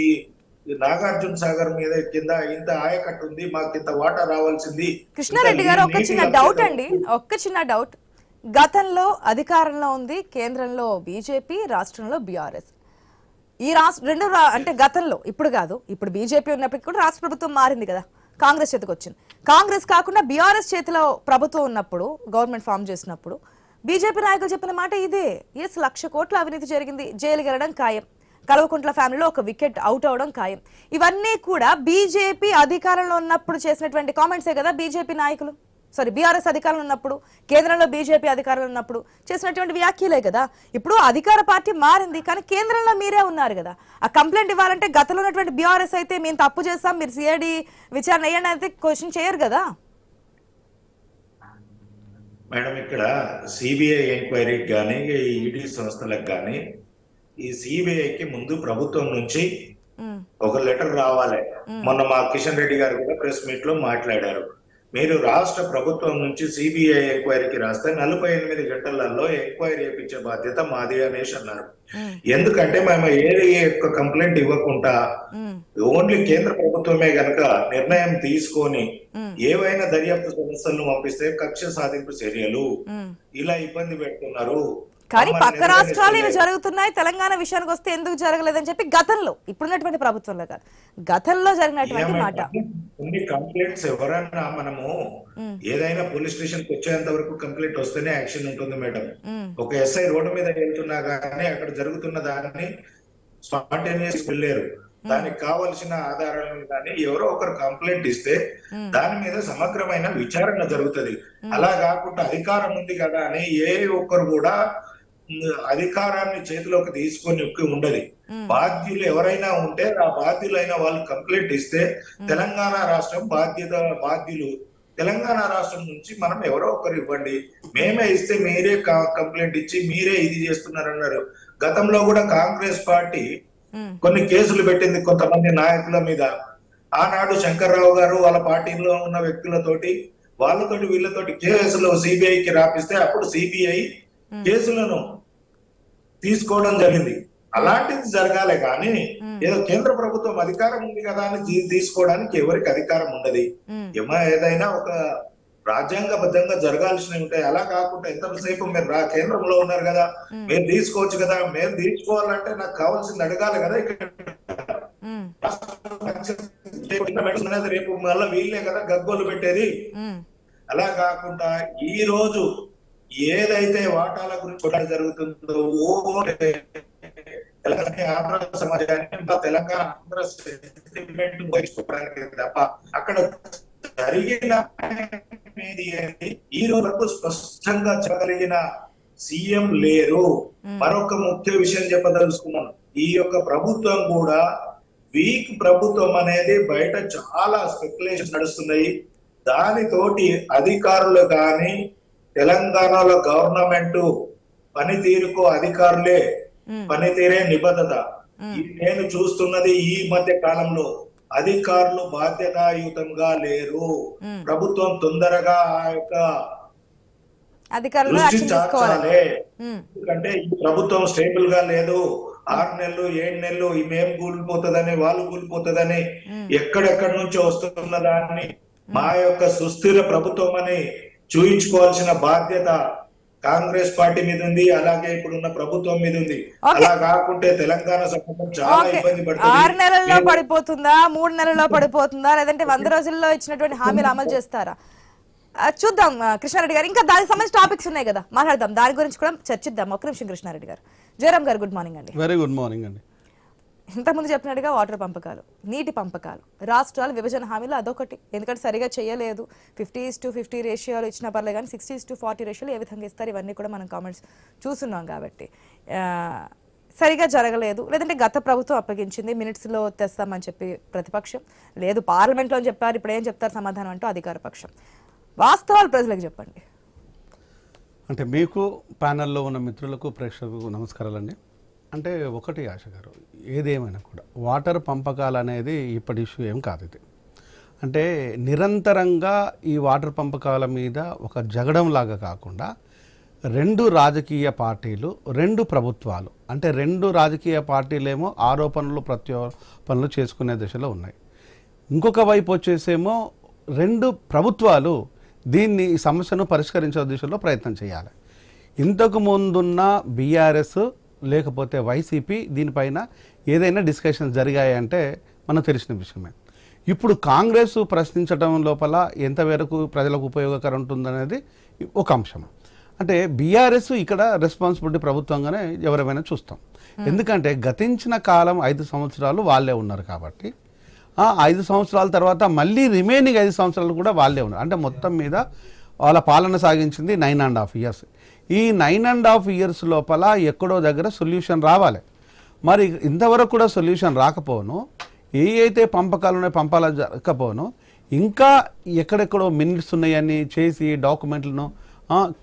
నాగార్జున సాగర్ మీద కింద ఇంత ఆయకట్టు ఉంది, మాకు ఇంత వాటర్ రావాల్సింది. కృష్ణారెడ్డి గారు ఒక చిన్న డౌట్ అండి, ఒక్క చిన్న డౌట్. గతంలో అధికారంలో ఉంది కేంద్రంలో బీజేపీ, రాష్ట్రంలో బీఆర్ఎస్. ఈ రెండు అంటే గతంలో, ఇప్పుడు కాదు, ఇప్పుడు బీజేపీ ఉన్నప్పటికీ కూడా రాష్ట్ర ప్రభుత్వం మారింది కదా, కాంగ్రెస్ చేతికి వచ్చింది. కాంగ్రెస్ కాకుండా బీఆర్ఎస్ చేతిలో ప్రభుత్వం ఉన్నప్పుడు, గవర్నమెంట్ ఫామ్ చేసినప్పుడు బీజేపీ నాయకులు చెప్పిన మాట ఇదే. 1,00,000 కోట్ల అవినీతి జరిగింది, జైలుకి వెళ్ళడం ఖాయం, కల్వకుంట్ల ఫ్యామిలీలో ఒక వికెట్ అవుట్ అవడం ఖాయం. ఇవన్నీ కూడా బీజేపీ అధికారంలో ఉన్నప్పుడు చేసినటువంటి కామెంట్సే కదా బీజేపీ నాయకులు, బీఆర్ఎస్ అధికారంలో ఉన్నప్పుడు, కేంద్రంలో బీజేపీ అధికారంలో ఉన్నప్పుడు చేసినటువంటి వ్యాఖ్యలే కదా. ఇప్పుడు అధికార పార్టీ మారింది కానీ కేంద్రంలో మీరే ఉన్నారు కదా. ఆ కంప్లైంట్ ఇవ్వాలంటే గతంలో ఉన్నటువంటి బీఆర్ఎస్ అయితే మేము తప్పు చేస్తాం, మీరు సిఐడి విచారణ వేయండి అయితే క్వశ్చన్ చేయరు కదా. మేడం ఇక్కడ సిబిఐ ఎంక్వైరీకి కానీ ఈడీ సంస్థలకు కానీ ఈ సిబిఐకి ముందు ప్రభుత్వం నుంచి ఒక లెటర్ రావాలి. మొన్న మా కిషన్ రెడ్డి గారు కూడా ప్రెస్ మీట్ లో మాట్లాడారు, మీరు రాష్ట్ర ప్రభుత్వం నుంచి సిబిఐ ఎంక్వైరీకి రాస్తే 48 గంటలలో ఎంక్వైరీ చేయించే బాధ్యత మాది అనేసి అన్నారు. ఎందుకంటే మేము ఏ యొక్క కంప్లైంట్ ఇవ్వకుండా ఓన్లీ కేంద్ర ప్రభుత్వమే గనక నిర్ణయం తీసుకొని ఏవైనా దర్యాప్తు సంస్థలను పంపిస్తే కక్ష సాధింపు చర్యలు ఇలా ఇబ్బంది పెడుతున్నారు. కానీ పక్క రాష్ట్రాలు ఇవి జరుగుతున్నాయి, తెలంగాణ విషయానికి వస్తే ఎందుకు జరగలేదని చెప్పి గతంలో, ఇప్పుడున్నటువంటి ప్రభుత్వంలో కాదు, గతంలో జరిగినటువంటి మాట. కొన్ని కంప్లైంట్స్ ఎవరన్నా మనము ఏదైనా పోలీస్ స్టేషన్ కి వచ్చేంత వరకు కంప్లైంట్ వస్తేనే యాక్షన్ ఉంటుంది మేడం. ఒక ఎస్ఐ రోడ్డు మీద వెళ్తున్నా కానీ అక్కడ జరుగుతున్న దాన్ని స్పాంటేనియస్ వెళ్ళారు, దానికి కావలసిన ఆధారాలను కానీ ఎవరో ఒకరు కంప్లైంట్ ఇస్తే దాని మీద సమగ్రమైన విచారణ జరుగుతుంది. అలా కాకుండా అధికారం ఉంది కదా అని ఏ ఒక్కరు కూడా అధికారాన్ని చేతిలోకి తీసుకొని ఉండదు. బాధ్యులు ఎవరైనా ఉంటే ఆ బాధ్యులైన వాళ్ళు కంప్లైంట్ ఇస్తే తెలంగాణ రాష్ట్రం బాధ్యులు తెలంగాణ రాష్ట్రం నుంచి మనం ఎవరో ఒకరు ఇవ్వండి, మేమే ఇస్తే మీరే కంప్లైంట్ ఇచ్చి మీరే ఇది చేస్తున్నారన్నారు. గతంలో కూడా కాంగ్రెస్ పార్టీ కొన్ని కేసులు పెట్టింది కొంతమంది నాయకుల మీద. ఆనాడు శంకర్రావు గారు వాళ్ళ పార్టీలో ఉన్న వ్యక్తులతోటి వాళ్ళతోటి వీళ్ళతోటి కేసులు సిబిఐకి రాపిస్తే అప్పుడు సిబిఐ కేసులను తీసుకోవడం జరిగింది. అలాంటిది జరగాలి కానీ ఏదో కేంద్ర ప్రభుత్వం అధికారం ఉంది కదా అని తీసుకోవడానికి ఎవరికి అధికారం ఉండదు. ఏదైనా ఒక రాజ్యాంగబద్ధంగా జరగాల్సినవి ఉంటాయి. అలా కాకుండా ఎంతసేపు మీరు కేంద్రంలో ఉన్నారు కదా, మీరు తీసుకోవచ్చు కదా, మేము తీసుకోవాలంటే నాకు కావాల్సింది అడగాలి కదా. ఇక్కడ రేపు మళ్ళీ వీళ్ళే కదా గగ్గోలు పెట్టేది. అలా కాకుండా ఈ రోజు ఏదైతే వాటాల గురించి జరుగుతుందో ఆంధ్ర సమాజాన్ని తెలంగాణ ఆంధ్ర సెంటిమెంట్ తప్ప అక్కడ జరిగిన ఈ రోజు వరకు స్పష్టంగా చెప్పగలిగిన సీఎం లేరు. మరొక ముఖ్య విషయం చెప్పదలుచుకున్నాను. ఈ యొక్క ప్రభుత్వం కూడా వీక్ ప్రభుత్వం అనేది బయట చాలా స్పెక్యులేషన్ నడుస్తున్నాయి. దానితోటి అధికారులు కానీ తెలంగాణలో గవర్నమెంట్ పనితీరుకు అధికారులే పనితీరే నిబద్ధత. నేను చూస్తున్నది ఈ మధ్య కాలంలో అధికారులు బాధ్యతాయుతంగా లేరు. ప్రభుత్వం తొందరగా ఆ యొక్క దృష్టి చాచాలి. ఎందుకంటే ఈ ప్రభుత్వం స్టేబుల్ గా లేదు. 6 నెలలు 7 నెలలు మేము కూలిపోతుందని వాళ్ళు కూలిపోతుందని ఎక్కడెక్కడి నుంచో వస్తున్న దాన్ని మా యొక్క సుస్థిర ప్రభుత్వం అని చూయించుకోవాల్సిన బాధ్యత కాంగ్రెస్ పార్టీ మీద ఉంది, అలాగే ఇప్పుడున్న ప్రభుత్వం మీద ఉంది. అలా కాకుంటే తెలంగాణ సమాజం చాలా ఇబ్బంది పడుతుంది. 6 నెలల్లో పడిపోతుందా, 3 నెలల్లో పడిపోతుందా, లేదంటే 100 రోజుల్లో ఇచ్చినటువంటి హామీలు అమలు చేస్తారా? చూద్దాం కృష్ణారెడ్డి గారు. ఇంకా దానికి సంబంధించిన టాపిక్స్ ఉన్నాయి కదా, మాట్లాడదాం. దాని గురించి కూడా చర్చిద్దాం. ఒక నిమిషం కృష్ణారెడ్డి గారు. జయరామ్ గారు, గుడ్ మార్నింగ్ అండి. వెరీ గుడ్ మార్నింగ్ అండి. ఇంతకుముందు చెప్పినట్టుగా వాటర్ పంపకాలు, నీటి పంపకాలు, రాష్ట్రాల విభజన హామీలు అదొకటి. ఎందుకంటే సరిగా చేయలేదు. 50:50 రేషియోలు ఇచ్చినా పర్లేదు కానీ 60:40 రేషియోలు ఏ విధంగా ఇస్తారు, ఇవన్నీ కూడా మనం కామెంట్స్ చూస్తున్నాం. కాబట్టి సరిగా జరగలేదు. లేదంటే గత ప్రభుత్వం అప్పగించింది, మినిట్స్లో తెస్తామని చెప్పి ప్రతిపక్షం, లేదు పార్లమెంట్లో చెప్పారు, ఇప్పుడు ఏం చెప్తారు సమాధానం అంటూ అధికార పక్షం. వాస్తవాలు ప్రజలకు చెప్పండి. అంటే మీకు ప్యానెల్లో ఉన్న మిత్రులకు ప్రేక్షకులకు నమస్కారాలండి. అంటే ఒకటి ఆశ గారు, ఏదేమైనా కూడా వాటర్ పంపకాలు అనేది ఇప్పటి ఇష్యూ ఏం కాదు. ఇది అంటే నిరంతరంగా ఈ వాటర్ పంపకాల మీద ఒక జగడంలాగా కాకుండా 2 రాజకీయ పార్టీలు, 2 ప్రభుత్వాలు, అంటే 2 రాజకీయ పార్టీలేమో ఆరోపణలు ప్రత్యారోపణలు చేసుకునే దశలో ఉన్నాయి. ఇంకొక వైపు వచ్చేసేమో 2 ప్రభుత్వాలు దీన్ని ఈ సమస్యను పరిష్కరించే దిశలో ప్రయత్నం చేయాలి. ఇంతకు ముందున్న బీఆర్ఎస్ లేకపోతే వైసీపీ దీనిపైన ఏదైనా డిస్కషన్స్ జరిగాయంటే మనకు తెలిసిన విషయమే. ఇప్పుడు కాంగ్రెస్ ప్రశ్నించడం లోపల ఎంతవరకు ప్రజలకు ఉపయోగకరం ఉంటుందనేది ఒక అంశం. అంటే బీఆర్ఎస్ ఇక్కడ రెస్పాన్సిబిలిటీ ప్రభుత్వంగానే ఎవరైనా చూస్తాం. ఎందుకంటే గతించిన కాలం 5 సంవత్సరాలు వాళ్ళే ఉన్నారు కాబట్టి 5 సంవత్సరాల తర్వాత మళ్ళీ రిమైనింగ్ 5 సంవత్సరాలు కూడా వాళ్ళే ఉన్నారు. అంటే మొత్తం మీద వాళ్ళ పాలన సాగించింది 9.5 years. ఈ 9.5 years లోపల ఎక్కడో దగ్గర సొల్యూషన్ రావాలి. మరి ఇంతవరకు కూడా సొల్యూషన్ రాకపోను, అయితే పంపకాలు ఉన్నాయి పంపాల జరగకపోను, ఇంకా ఎక్కడెక్కడో మినిట్స్ ఉన్నాయని చేసి డాక్యుమెంట్లను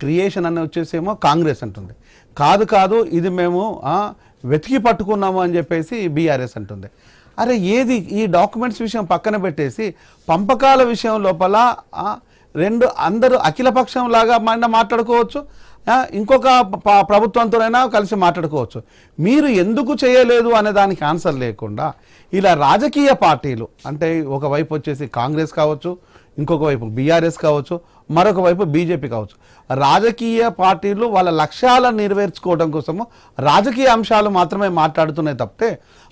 క్రియేషన్ అని వచ్చేసేమో కాంగ్రెస్ అంటుంది. కాదు ఇది మేము వెతికి పట్టుకున్నాము అని చెప్పేసి బీఆర్ఎస్ అంటుంది. అరే ఏది ఈ డాక్యుమెంట్స్ విషయం పక్కన పెట్టేసి పంపకాల విషయం లోపల అందరూ అఖిలపక్షం లాగా మాట్లాడుకోవచ్చు, ఇంకొక ప్రభుత్వంతోనైనా కలిసి మాట్లాడుకోవచ్చు. మీరు ఎందుకు చేయలేదు అనే దానికి ఆన్సర్ లేకుండా ఇలా రాజకీయ పార్టీలు, అంటే ఒకవైపు వచ్చేసి కాంగ్రెస్ కావచ్చు, ఇంకొక వైపు బీఆర్ఎస్ కావచ్చు, మరొక వైపు బీజేపీ కావచ్చు, రాజకీయ పార్టీలు వాళ్ళ లక్ష్యాలను నెరవేర్చుకోవడం కోసము రాజకీయ అంశాలు మాత్రమే మాట్లాడుతున్నాయి తప్పితే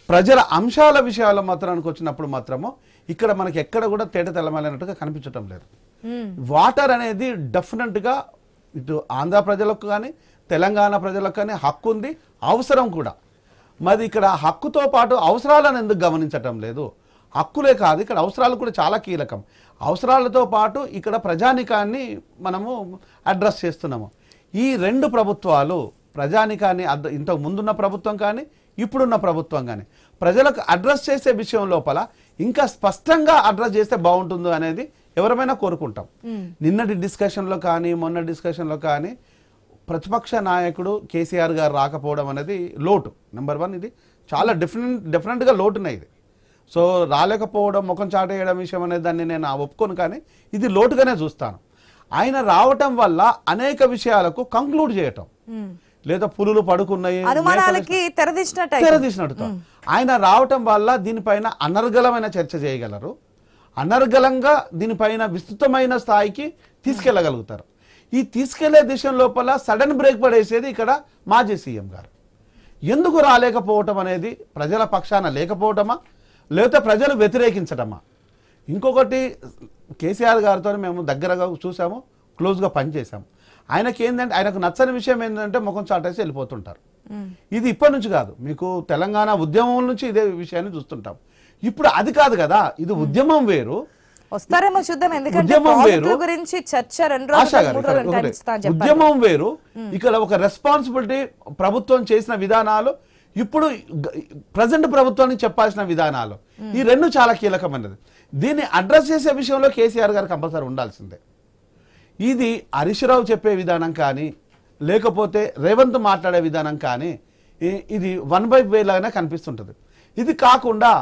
ప్రజల అంశాల విషయాల మాత్రానికి వచ్చినప్పుడు మాత్రము ఇక్కడ మనకి ఎక్కడ కూడా తేట తెల్లమైనట్టుగా కనిపించడం లేదు. వాటర్ అనేది డెఫినెట్గా ఇటు ఆంధ్ర ప్రజలకు కానీ తెలంగాణ ప్రజలకు కానీ హక్కు ఉంది, అవసరం కూడా. మరి ఇక్కడ హక్కుతో పాటు అవసరాలను ఎందుకు గమనించటం లేదు? హక్కులే కాదు, ఇక్కడ అవసరాలు కూడా చాలా కీలకం. అవసరాలతో పాటు ఇక్కడ ప్రజానికాన్ని మనము అడ్రస్ చేస్తున్నాము. ఈ 2 ప్రభుత్వాలు ప్రజానికాన్ని ఇంతకు ముందున్న ప్రభుత్వం కానీ ఇప్పుడున్న ప్రభుత్వం కానీ ప్రజలకు అడ్రస్ చేసే విషయం లోపల ఇంకా స్పష్టంగా అడ్రస్ చేస్తే బాగుంటుందో అనేది ఎవరమైనా కోరుకుంటాం. నిన్నటి డిస్కషన్లో కానీ మొన్న డిస్కషన్లో కానీ ప్రతిపక్ష నాయకుడు కేసీఆర్ గారు రాకపోవడం అనేది లోటు. నెంబర్ 1 ఇది చాలా డెఫినెట్గా లోటున్నాయి ఇది. సో రాలేకపోవడం ముఖం చాటేయడం విషయం అనేది దాన్ని నేను ఒప్పుకోను, కానీ ఇది లోటుగానే చూస్తాను. ఆయన రావటం వల్ల అనేక విషయాలకు కంక్లూడ్ చేయటం, లేదా పులులు పడుకున్నాయి తెరదీసినట్టు ఆయన రావటం వల్ల దీనిపైన అనర్గళమైన చర్చ చేయగలరు, అనర్గళంగా దీనిపైన విస్తృతమైన స్థాయికి తీసుకెళ్లగలుగుతారు. ఈ తీసుకెళ్లే దిశ లోపల సడన్ బ్రేక్ పడేసేది ఇక్కడ మాజీ సీఎం గారు. ఎందుకు రాలేకపోవటం అనేది ప్రజల పక్షాన లేకపోవటమా, లేకపోతే ప్రజలు వ్యతిరేకించటమా? ఇంకొకటి, కేసీఆర్ గారితో మేము దగ్గరగా చూసాము, క్లోజ్గా పనిచేసాము. ఆయనకి ఏంటంటే ఆయనకు నచ్చని విషయం ఏంటంటే ముఖం చాటేసి వెళ్ళిపోతుంటారు. ఇది ఇప్పటి నుంచి కాదు, మీకు తెలంగాణ ఉద్యమం నుంచి ఇదే విషయాన్ని చూస్తుంటాం. ఇప్పుడు అది కాదు కదా, ఇది ఉద్యమం వేరు, వస్తారేమో చూద్దాం. ఎందుకంటే గురించి చర్చ ఉద్యమం వేరు. ఇక్కడ ఒక రెస్పాన్సిబిలిటీ ప్రభుత్వం చేసిన విధానాలు, ఇప్పుడు ప్రజెంట్ ప్రభుత్వానికి చెప్పాల్సిన విధానాలు, ఈ రెండు చాలా కీలకమైనది. దీన్ని అడ్రస్ చేసే విషయంలో కేసీఆర్ గారు కంపల్సరీ ఉండాల్సిందే. ఇది హరీష్ రావు చెప్పే విధానం కానీ లేకపోతే రేవంత్ మాట్లాడే విధానం కానీ ఇది 1 by way లాగానే కనిపిస్తుంటుంది. ఇది కాకుండా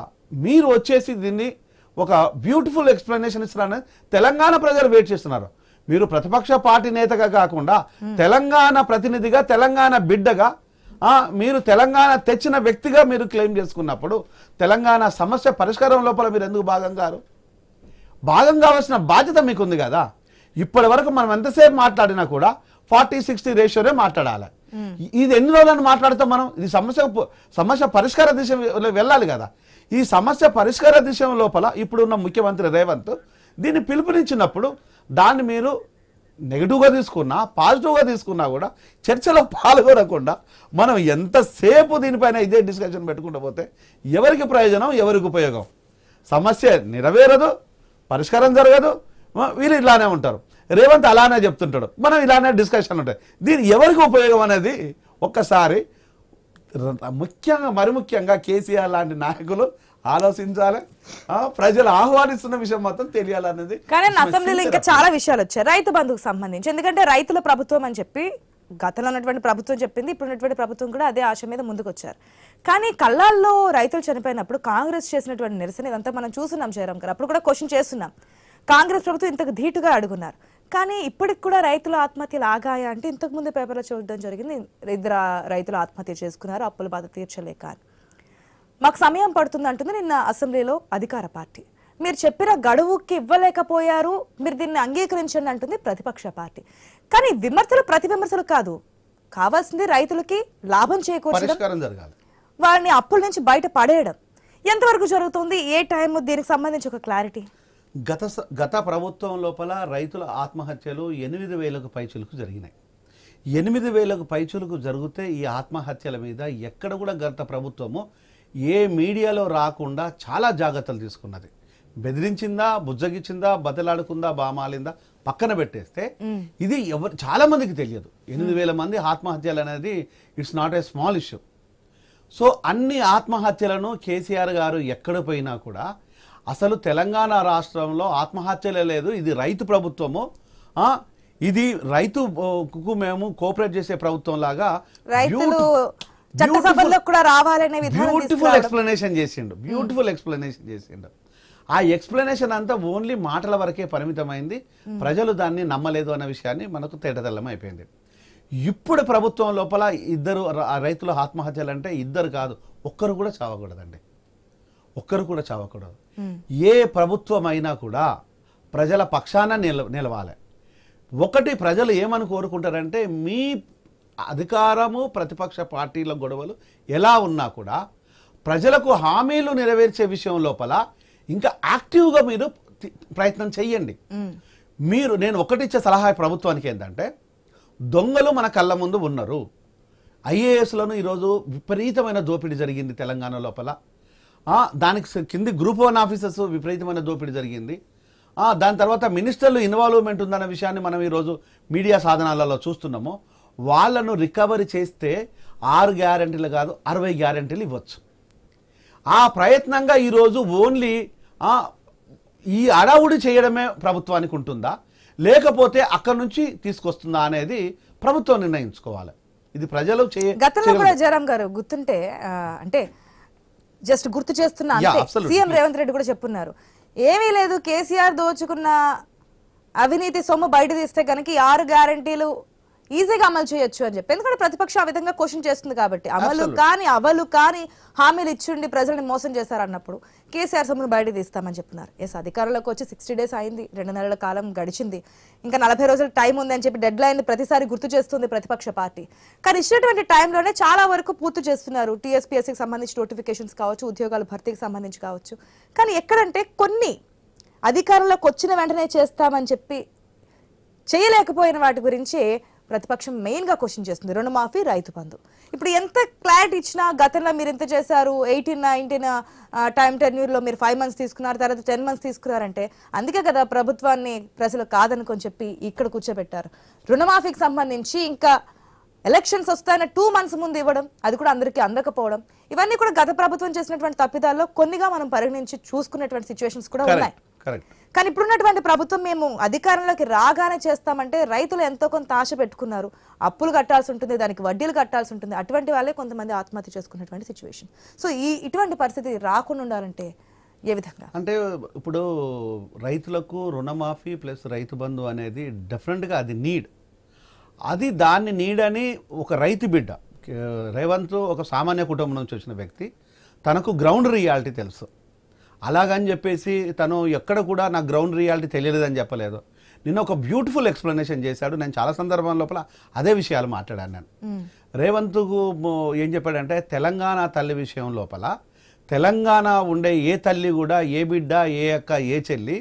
మీరు వచ్చేసి దీన్ని ఒక బ్యూటిఫుల్ ఎక్స్ప్లెనేషన్ ఇస్తున్నారని తెలంగాణ ప్రజలు వెయిట్ చేస్తున్నారు. మీరు ప్రతిపక్ష పార్టీ నేతగా కాకుండా తెలంగాణ ప్రతినిధిగా, తెలంగాణ బిడ్డగా, మీరు తెలంగాణ తెచ్చిన వ్యక్తిగా మీరు క్లెయిమ్ చేసుకున్నప్పుడు తెలంగాణ సమస్య పరిష్కారం లోపల మీరు ఎందుకు భాగం కావాల్సిన బాధ్యత మీకుంది కదా. ఇప్పటి వరకు మనం ఎంతసేపు మాట్లాడినా కూడా 40-60 రేషియోనే మాట్లాడాలి. ఇది ఎన్ని రోజులను మాట్లాడితే మనం ఇది సమస్య పరిష్కార దిశ వెళ్ళాలి కదా. ఈ సమస్య పరిష్కార దిశ లోపల ఇప్పుడున్న ముఖ్యమంత్రి రేవంత్ దీన్ని పిలుపునిచ్చినప్పుడు దాన్ని మీరు నెగిటివ్గా తీసుకున్నా పాజిటివ్గా తీసుకున్నా కూడా చర్చలో పాల్గొనకుండా మనం ఎంతసేపు దీనిపైన ఇదే డిస్కషన్ పెట్టుకుంటూ పోతే ఎవరికి ప్రయోజనం, ఎవరికి ఉపయోగం? సమస్య నెరవేరదు, పరిష్కారం జరగదు, వీళ్ళు ఇలానే ఉంటారు. రేవంత్ అలానే చెప్తుంటాడు, మనం ఇలానే డిస్కషన్ ఉంటాయి. దీని ఎవరికి ఉపయోగం అనేది ఒక్కసారి మరి ముఖ్యంగా కేసీఆర్ లాంటి నాయకులు ఆలోచించాలి. ప్రజలు ఆహ్వానిస్తున్న విషయం మాత్రం తెలియాలనేది. కానీ అసెంబ్లీలో ఇంకా చాలా విషయాలు వచ్చాయి రైతు బంధుకు సంబంధించి. ఎందుకంటే రైతుల ప్రభుత్వం అని చెప్పి గతంలో ఉన్నటువంటి ప్రభుత్వం చెప్పింది, ఇప్పుడు ఉన్నటువంటి ప్రభుత్వం కూడా అదే ఆశ మీద ముందుకు వచ్చారు. కానీ కళ్ళాల్లో రైతులు చనిపోయినప్పుడు కాంగ్రెస్ చేసినటువంటి నిరసన ఇదంతా మనం చూస్తున్నాం. జయరాం గారు అప్పుడు కూడా క్వశ్చన్ చేస్తున్నాం, కాంగ్రెస్ ప్రభుత్వం ఇంతకు ధీటుగా అడుగున్నారు. కానీ ఇప్పటికి కూడా రైతుల ఆత్మహత్యలు ఆగాయా అంటే ఇంతకు ముందు పేపర్లో చూడడం జరిగింది, 2 రైతులు ఆత్మహత్య చేసుకున్నారు అప్పుల బాధ తీర్చలేక. మాకు సమయం పడుతుంది అంటుంది నిన్న అసెంబ్లీలో అధికార పార్టీ. మీరు చెప్పిన గడువుకి ఇవ్వలేకపోయారు, మీరు దీన్ని అంగీకరించండి అంటుంది ప్రతిపక్ష పార్టీ. కానీ విమర్శలు ప్రతి విమర్శలు కాదు, కావాల్సింది రైతులకి లాభం చేకూర్చడం, వారిని అప్పుల నుంచి బయట పడేయడం. ఎంతవరకు జరుగుతుంది, ఏ టైం, దీనికి సంబంధించి ఒక క్లారిటీ. గత ప్రభుత్వం లోపల రైతుల ఆత్మహత్యలు 8,000కు పైచులకు జరిగినాయి. 8,000కు పైచులకు జరిగితే ఈ ఆత్మహత్యల మీద ఎక్కడ కూడా గత ప్రభుత్వము ఏ మీడియాలో రాకుండా చాలా జాగ్రత్తలు తీసుకున్నది. బెదిరించిందా, బుజ్జగిచ్చిందా, బతలాడుకుందా, బామాలిందా పక్కన పెట్టేస్తే ఇది చాలా మందికి తెలియదు. 8,000 మంది ఆత్మహత్యలు అనేది it's not a small issue. So అన్ని ఆత్మహత్యలను కేసీఆర్ గారు ఎక్కడ పోయినా కూడా అసలు తెలంగాణ రాష్ట్రంలో ఆత్మహత్యలే లేదు, ఇది రైతు ప్రభుత్వము, ఇది రైతుకు మేము కోఆపరేట్ చేసే ప్రభుత్వం లాగా బ్యూటిఫుల్ ఎక్స్ప్లెనేషన్ చేసిండు. ఆ ఎక్స్ప్లెనేషన్ అంతా ఓన్లీ మాటల వరకే పరిమితమైంది. ప్రజలు దాన్ని నమ్మలేదు అన్న విషయాన్ని మనకు తేటతెల్లం అయిపోయింది. ఇప్పుడు ప్రభుత్వం లోపల 2 రైతుల ఆత్మహత్యలు అంటే 2 కాదు, ఒక్కరు కూడా చావకూడదండి, ఒక్కరు కూడా చావకూడదు. ఏ ప్రభుత్వం అయినా కూడా ప్రజల పక్షాన నిలవాలి. ఒకటి, ప్రజలు ఏమని కోరుకుంటారంటే మీ అధికారము ప్రతిపక్ష పార్టీల గొడవలు ఎలా ఉన్నా కూడా ప్రజలకు హామీలు నెరవేర్చే విషయం లోపల ఇంకా యాక్టివ్గా మీరు ప్రయత్నం చెయ్యండి. నేను ఒకటిచ్చే సలహా ప్రభుత్వానికి ఏంటంటే, దొంగలు మన కళ్ళ ముందు ఉన్నారు. ఐఏఎస్లను ఈరోజు విపరీతమైన దోపిడీ జరిగింది తెలంగాణ లోపల. దానికి కింది గ్రూప్ 1 ఆఫీసర్స్ విపరీతమైన దోపిడీ జరిగింది. దాని తర్వాత మినిస్టర్లు ఇన్వాల్వ్మెంట్ ఉందన్న విషయాన్ని మనం ఈరోజు మీడియా సాధనాలలో చూస్తున్నాము. వాళ్ళను రికవరీ చేస్తే 6 గ్యారెంటీలు కాదు 60 గ్యారెంటీలు ఇవ్వచ్చు. ఆ ప్రయత్నంగా ఈరోజు ఓన్లీ ఈ అడవుడి చేయడమే ప్రభుత్వానికి ఉంటుందా, లేకపోతే అక్కడి నుంచి తీసుకొస్తుందా అనేది ప్రభుత్వం నిర్ణయించుకోవాలి. ఇది ప్రజలు గతంలో కూడా జయరాం గారు గుర్తుంటే అంటే జస్ట్ గుర్తు చేస్తున్నా అంతే, సీఎం రేవంత్ రెడ్డి కూడా చెప్పున్నారు, ఏమీ లేదు కేసీఆర్ దోచుకున్న అవినీతి సొమ్ము బయట తీస్తే కనుక 6 గ్యారెంటీలు ఈజీగా అమలు చేయొచ్చు అని చెప్పి. ఎందుకంటే ప్రతిపక్షం ఆ విధంగా క్వశ్చన్ చేస్తుంది కాబట్టి. అవలు కానీ హామీలు ఇచ్చిండి ప్రజల్ని మోసం చేశారన్నప్పుడు కేసీఆర్ సొమ్మును బయట తీస్తామని చెప్తున్నారు. ఎస్, అధికారంలోకి వచ్చి 60 days అయింది, 2 నెలల కాలం గడిచింది, ఇంకా 40 రోజులు టైం ఉంది అని చెప్పి డెడ్ లైన్ ప్రతిసారి గుర్తు చేస్తుంది ప్రతిపక్ష పార్టీ. కానీ ఇచ్చినటువంటి టైంలోనే చాలా వరకు పూర్తి చేస్తున్నారు. టీఎస్పీఎస్సీకి సంబంధించి నోటిఫికేషన్స్ కావచ్చు, ఉద్యోగాల భర్తీకి సంబంధించి కావచ్చు. కానీ ఎక్కడంటే కొన్ని అధికారంలోకి వచ్చిన వెంటనే చేస్తామని చెప్పి చేయలేకపోయిన వాటి గురించి ప్రతిపక్షం మెయిన్ గా క్వశ్చన్ చేస్తుంది. రుణమాఫీ, రైతు బంధు. ఇప్పుడు ఎంత క్లారిటీ ఇచ్చినా గతంలో మీరు ఎంత చేశారు, 18-19 టైం టెన్యూర్ లో మీరు 5 months తీసుకున్నారు, తర్వాత 10 months తీసుకున్నారంటే అందుకే కదా ప్రభుత్వాన్ని ప్రజలు కాదనుకొని చెప్పి ఇక్కడ కూర్చోబెట్టారు. రుణమాఫీకి సంబంధించి ఇంకా ఎలక్షన్స్ వస్తాయన్న 2 months ముందు ఇవ్వడం, అది కూడా అందరికీ అందకపోవడం, ఇవన్నీ కూడా గత ప్రభుత్వం చేసినటువంటి తప్పిదాల్లో కొన్నిగా మనం పరిగణించి చూసుకున్నటువంటి సిచ్యువేషన్స్ కూడా ఉన్నాయి. కానీ ఇప్పుడున్నటువంటి ప్రభుత్వం మేము అధికారంలోకి రాగానే చేస్తామంటే రైతులు ఎంతో కొంత ఆశ పెట్టుకున్నారు, అప్పులు కట్టాల్సి ఉంటుంది, దానికి వడ్డీలు కట్టాల్సి ఉంటుంది, అటువంటి వాళ్ళే కొంతమంది ఆత్మహత్య చేసుకున్నటువంటి సిచ్యువేషన్. సో ఇటువంటి పరిస్థితి రాకుండా ఉండాలంటే ఏ విధంగా? అంటే ఇప్పుడు రైతులకు రుణమాఫీ ప్లస్ రైతు బంధు అనేది డెఫినెట్గా అది నీడ్. అది దాన్ని నీడ్ అని ఒక రైతు బిడ్డ రేవంత్ ఒక సామాన్య కుటుంబం నుంచి వచ్చిన వ్యక్తి, తనకు గ్రౌండ్ రియాలిటీ తెలుసు. అలాగని చెప్పేసి తను ఎక్కడ కూడా నాకు గ్రౌండ్ రియాలిటీ తెలియలేదని చెప్పలేదు. నిన్న ఒక బ్యూటిఫుల్ ఎక్స్ప్లెనేషన్ చేశాడు. నేను చాలా సందర్భం లోపల అదే విషయాలు మాట్లాడాను. నేను రేవంత్కు ఏం చెప్పాడంటే, తెలంగాణ తల్లి విషయం లోపల తెలంగాణ ఉండే ఏ తల్లి కూడా, ఏ బిడ్డ, ఏ అక్క, ఏ చెల్లి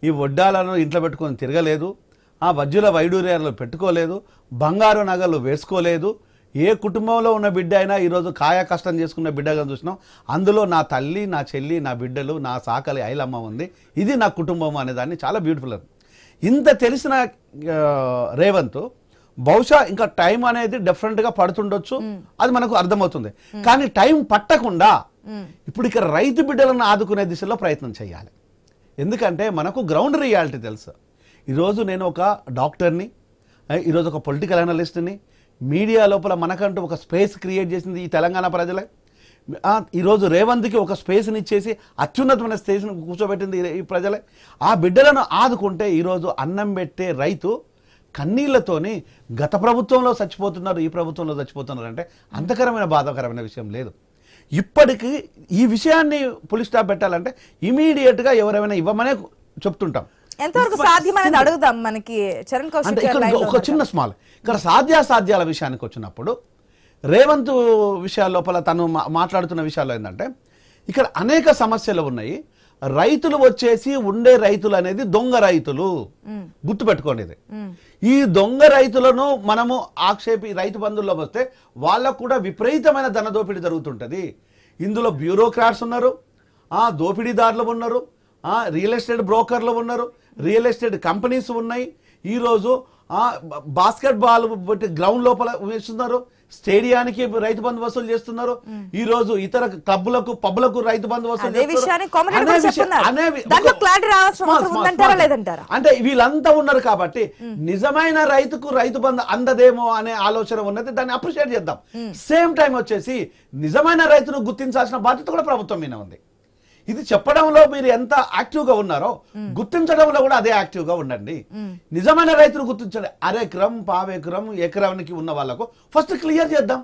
ఈ వడ్డాలను ఇంట్లో పెట్టుకొని తిరగలేదు, ఆ వజ్జుల వైడూర్యాలు పెట్టుకోలేదు, బంగారు నగలు వేసుకోలేదు. ఏ కుటుంబంలో ఉన్న బిడ్డ అయినా ఈరోజు కాయ కష్టం చేసుకున్న బిడ్డగా చూసినాం. అందులో నా తల్లి, నా చెల్లి, నా బిడ్డలు, నా సాకలి ఐలమ్మ ఉంది. ఇది నా కుటుంబం అనేదాన్ని చాలా బ్యూటిఫుల్. ఇంత తెలిసిన రేవంత్ బహుశా ఇంకా టైం అనేది డెఫినెట్గా పడుతుండొచ్చు, అది మనకు అర్థమవుతుంది. కానీ టైం పట్టకుండా ఇప్పుడు ఇక్కడ రైతు బిడ్డలను ఆదుకునే దిశలో ప్రయత్నం చేయాలి. ఎందుకంటే మనకు గ్రౌండ్ రియాలిటీ తెలుసు. ఈరోజు నేను ఒక డాక్టర్ని, ఈరోజు ఒక పొలిటికల్ అనలిస్ట్ని, మీడియా లోపల మనకంటూ ఒక స్పేస్ క్రియేట్ చేసింది ఈ తెలంగాణ ప్రజలే. ఈరోజు రేవంత్కి ఒక స్పేస్ని ఇచ్చేసి అత్యున్నతమైన స్పేస్ని కూర్చోబెట్టింది ఈ ప్రజలే. ఆ బిడ్డలను ఆదుకుంటే ఈరోజు అన్నం పెట్టే రైతు కన్నీళ్లతోని గత ప్రభుత్వంలో చచ్చిపోతున్నారు, ఈ ప్రభుత్వంలో చచ్చిపోతున్నారు అంటే అంతకరమైన బాధాకరమైన విషయం లేదు. ఇప్పటికీ ఈ విషయాన్ని పులి స్టాప్ పెట్టాలంటే ఇమీడియట్గా ఎవరైనా ఇవ్వమనే చెప్తుంటాం. ఎంతవరకు సాధ్యమనేది అడుగుదాం. మనకి చరణ్ కౌశిక్ ఒక చిన్న స్మాల్ ఇక్కడ సాధ్యాసాధ్యాల విషయానికి వచ్చినప్పుడు రేవంత్ విషయాల లోపల తను మాట్లాడుతున్న విషయాల్లో ఏంటంటే, ఇక్కడ అనేక సమస్యలు ఉన్నాయి. రైతులు వచ్చేసి ఉండే రైతులు అనేది దొంగ రైతులు, గుర్తుపెట్టుకోండి. ఇది ఈ దొంగ రైతులను మనము ఆక్షేపి రైతు బంధుల్లో వస్తే వాళ్ళకు కూడా విపరీతమైన ధన దోపిడీ జరుగుతుంటుంది. ఇందులో బ్యూరోక్రాట్స్ ఉన్నారు, దోపిడీదారులు ఉన్నారు, రియల్ ఎస్టేట్ బ్రోకర్లు ఉన్నారు, రియల్ ఎస్టేట్ కంపెనీస్ ఉన్నాయి. ఈరోజు బాస్కెట్ బాల్ గ్రౌండ్ లోపల వేస్తున్నారు, స్టేడియానికి రైతు బంధు వసూలు చేస్తున్నారు. ఈ రోజు ఇతర క్లబ్లకు పబ్లకు రైతు బంధు వసూలు అంటే వీళ్ళంతా ఉన్నారు. కాబట్టి నిజమైన రైతుకు రైతు బంధు అందదేమో అనే ఆలోచన ఉన్నది, దాన్ని అప్రిషియేట్ చేద్దాం. సేమ్ టైం వచ్చేసి నిజమైన రైతును గుర్తించాల్సిన బాధ్యత కూడా ప్రభుత్వం మీద ఉంది. ఇది చెప్పడంలో మీరు ఎంత యాక్టివ్గా ఉన్నారో గుర్తించడంలో కూడా అదే యాక్టివ్గా ఉండండి. నిజమైన రైతును గుర్తించండి. అరెకరం, పావెకరం, ఎకరానికి ఉన్న వాళ్ళకు ఫస్ట్ క్లియర్ చేద్దాం.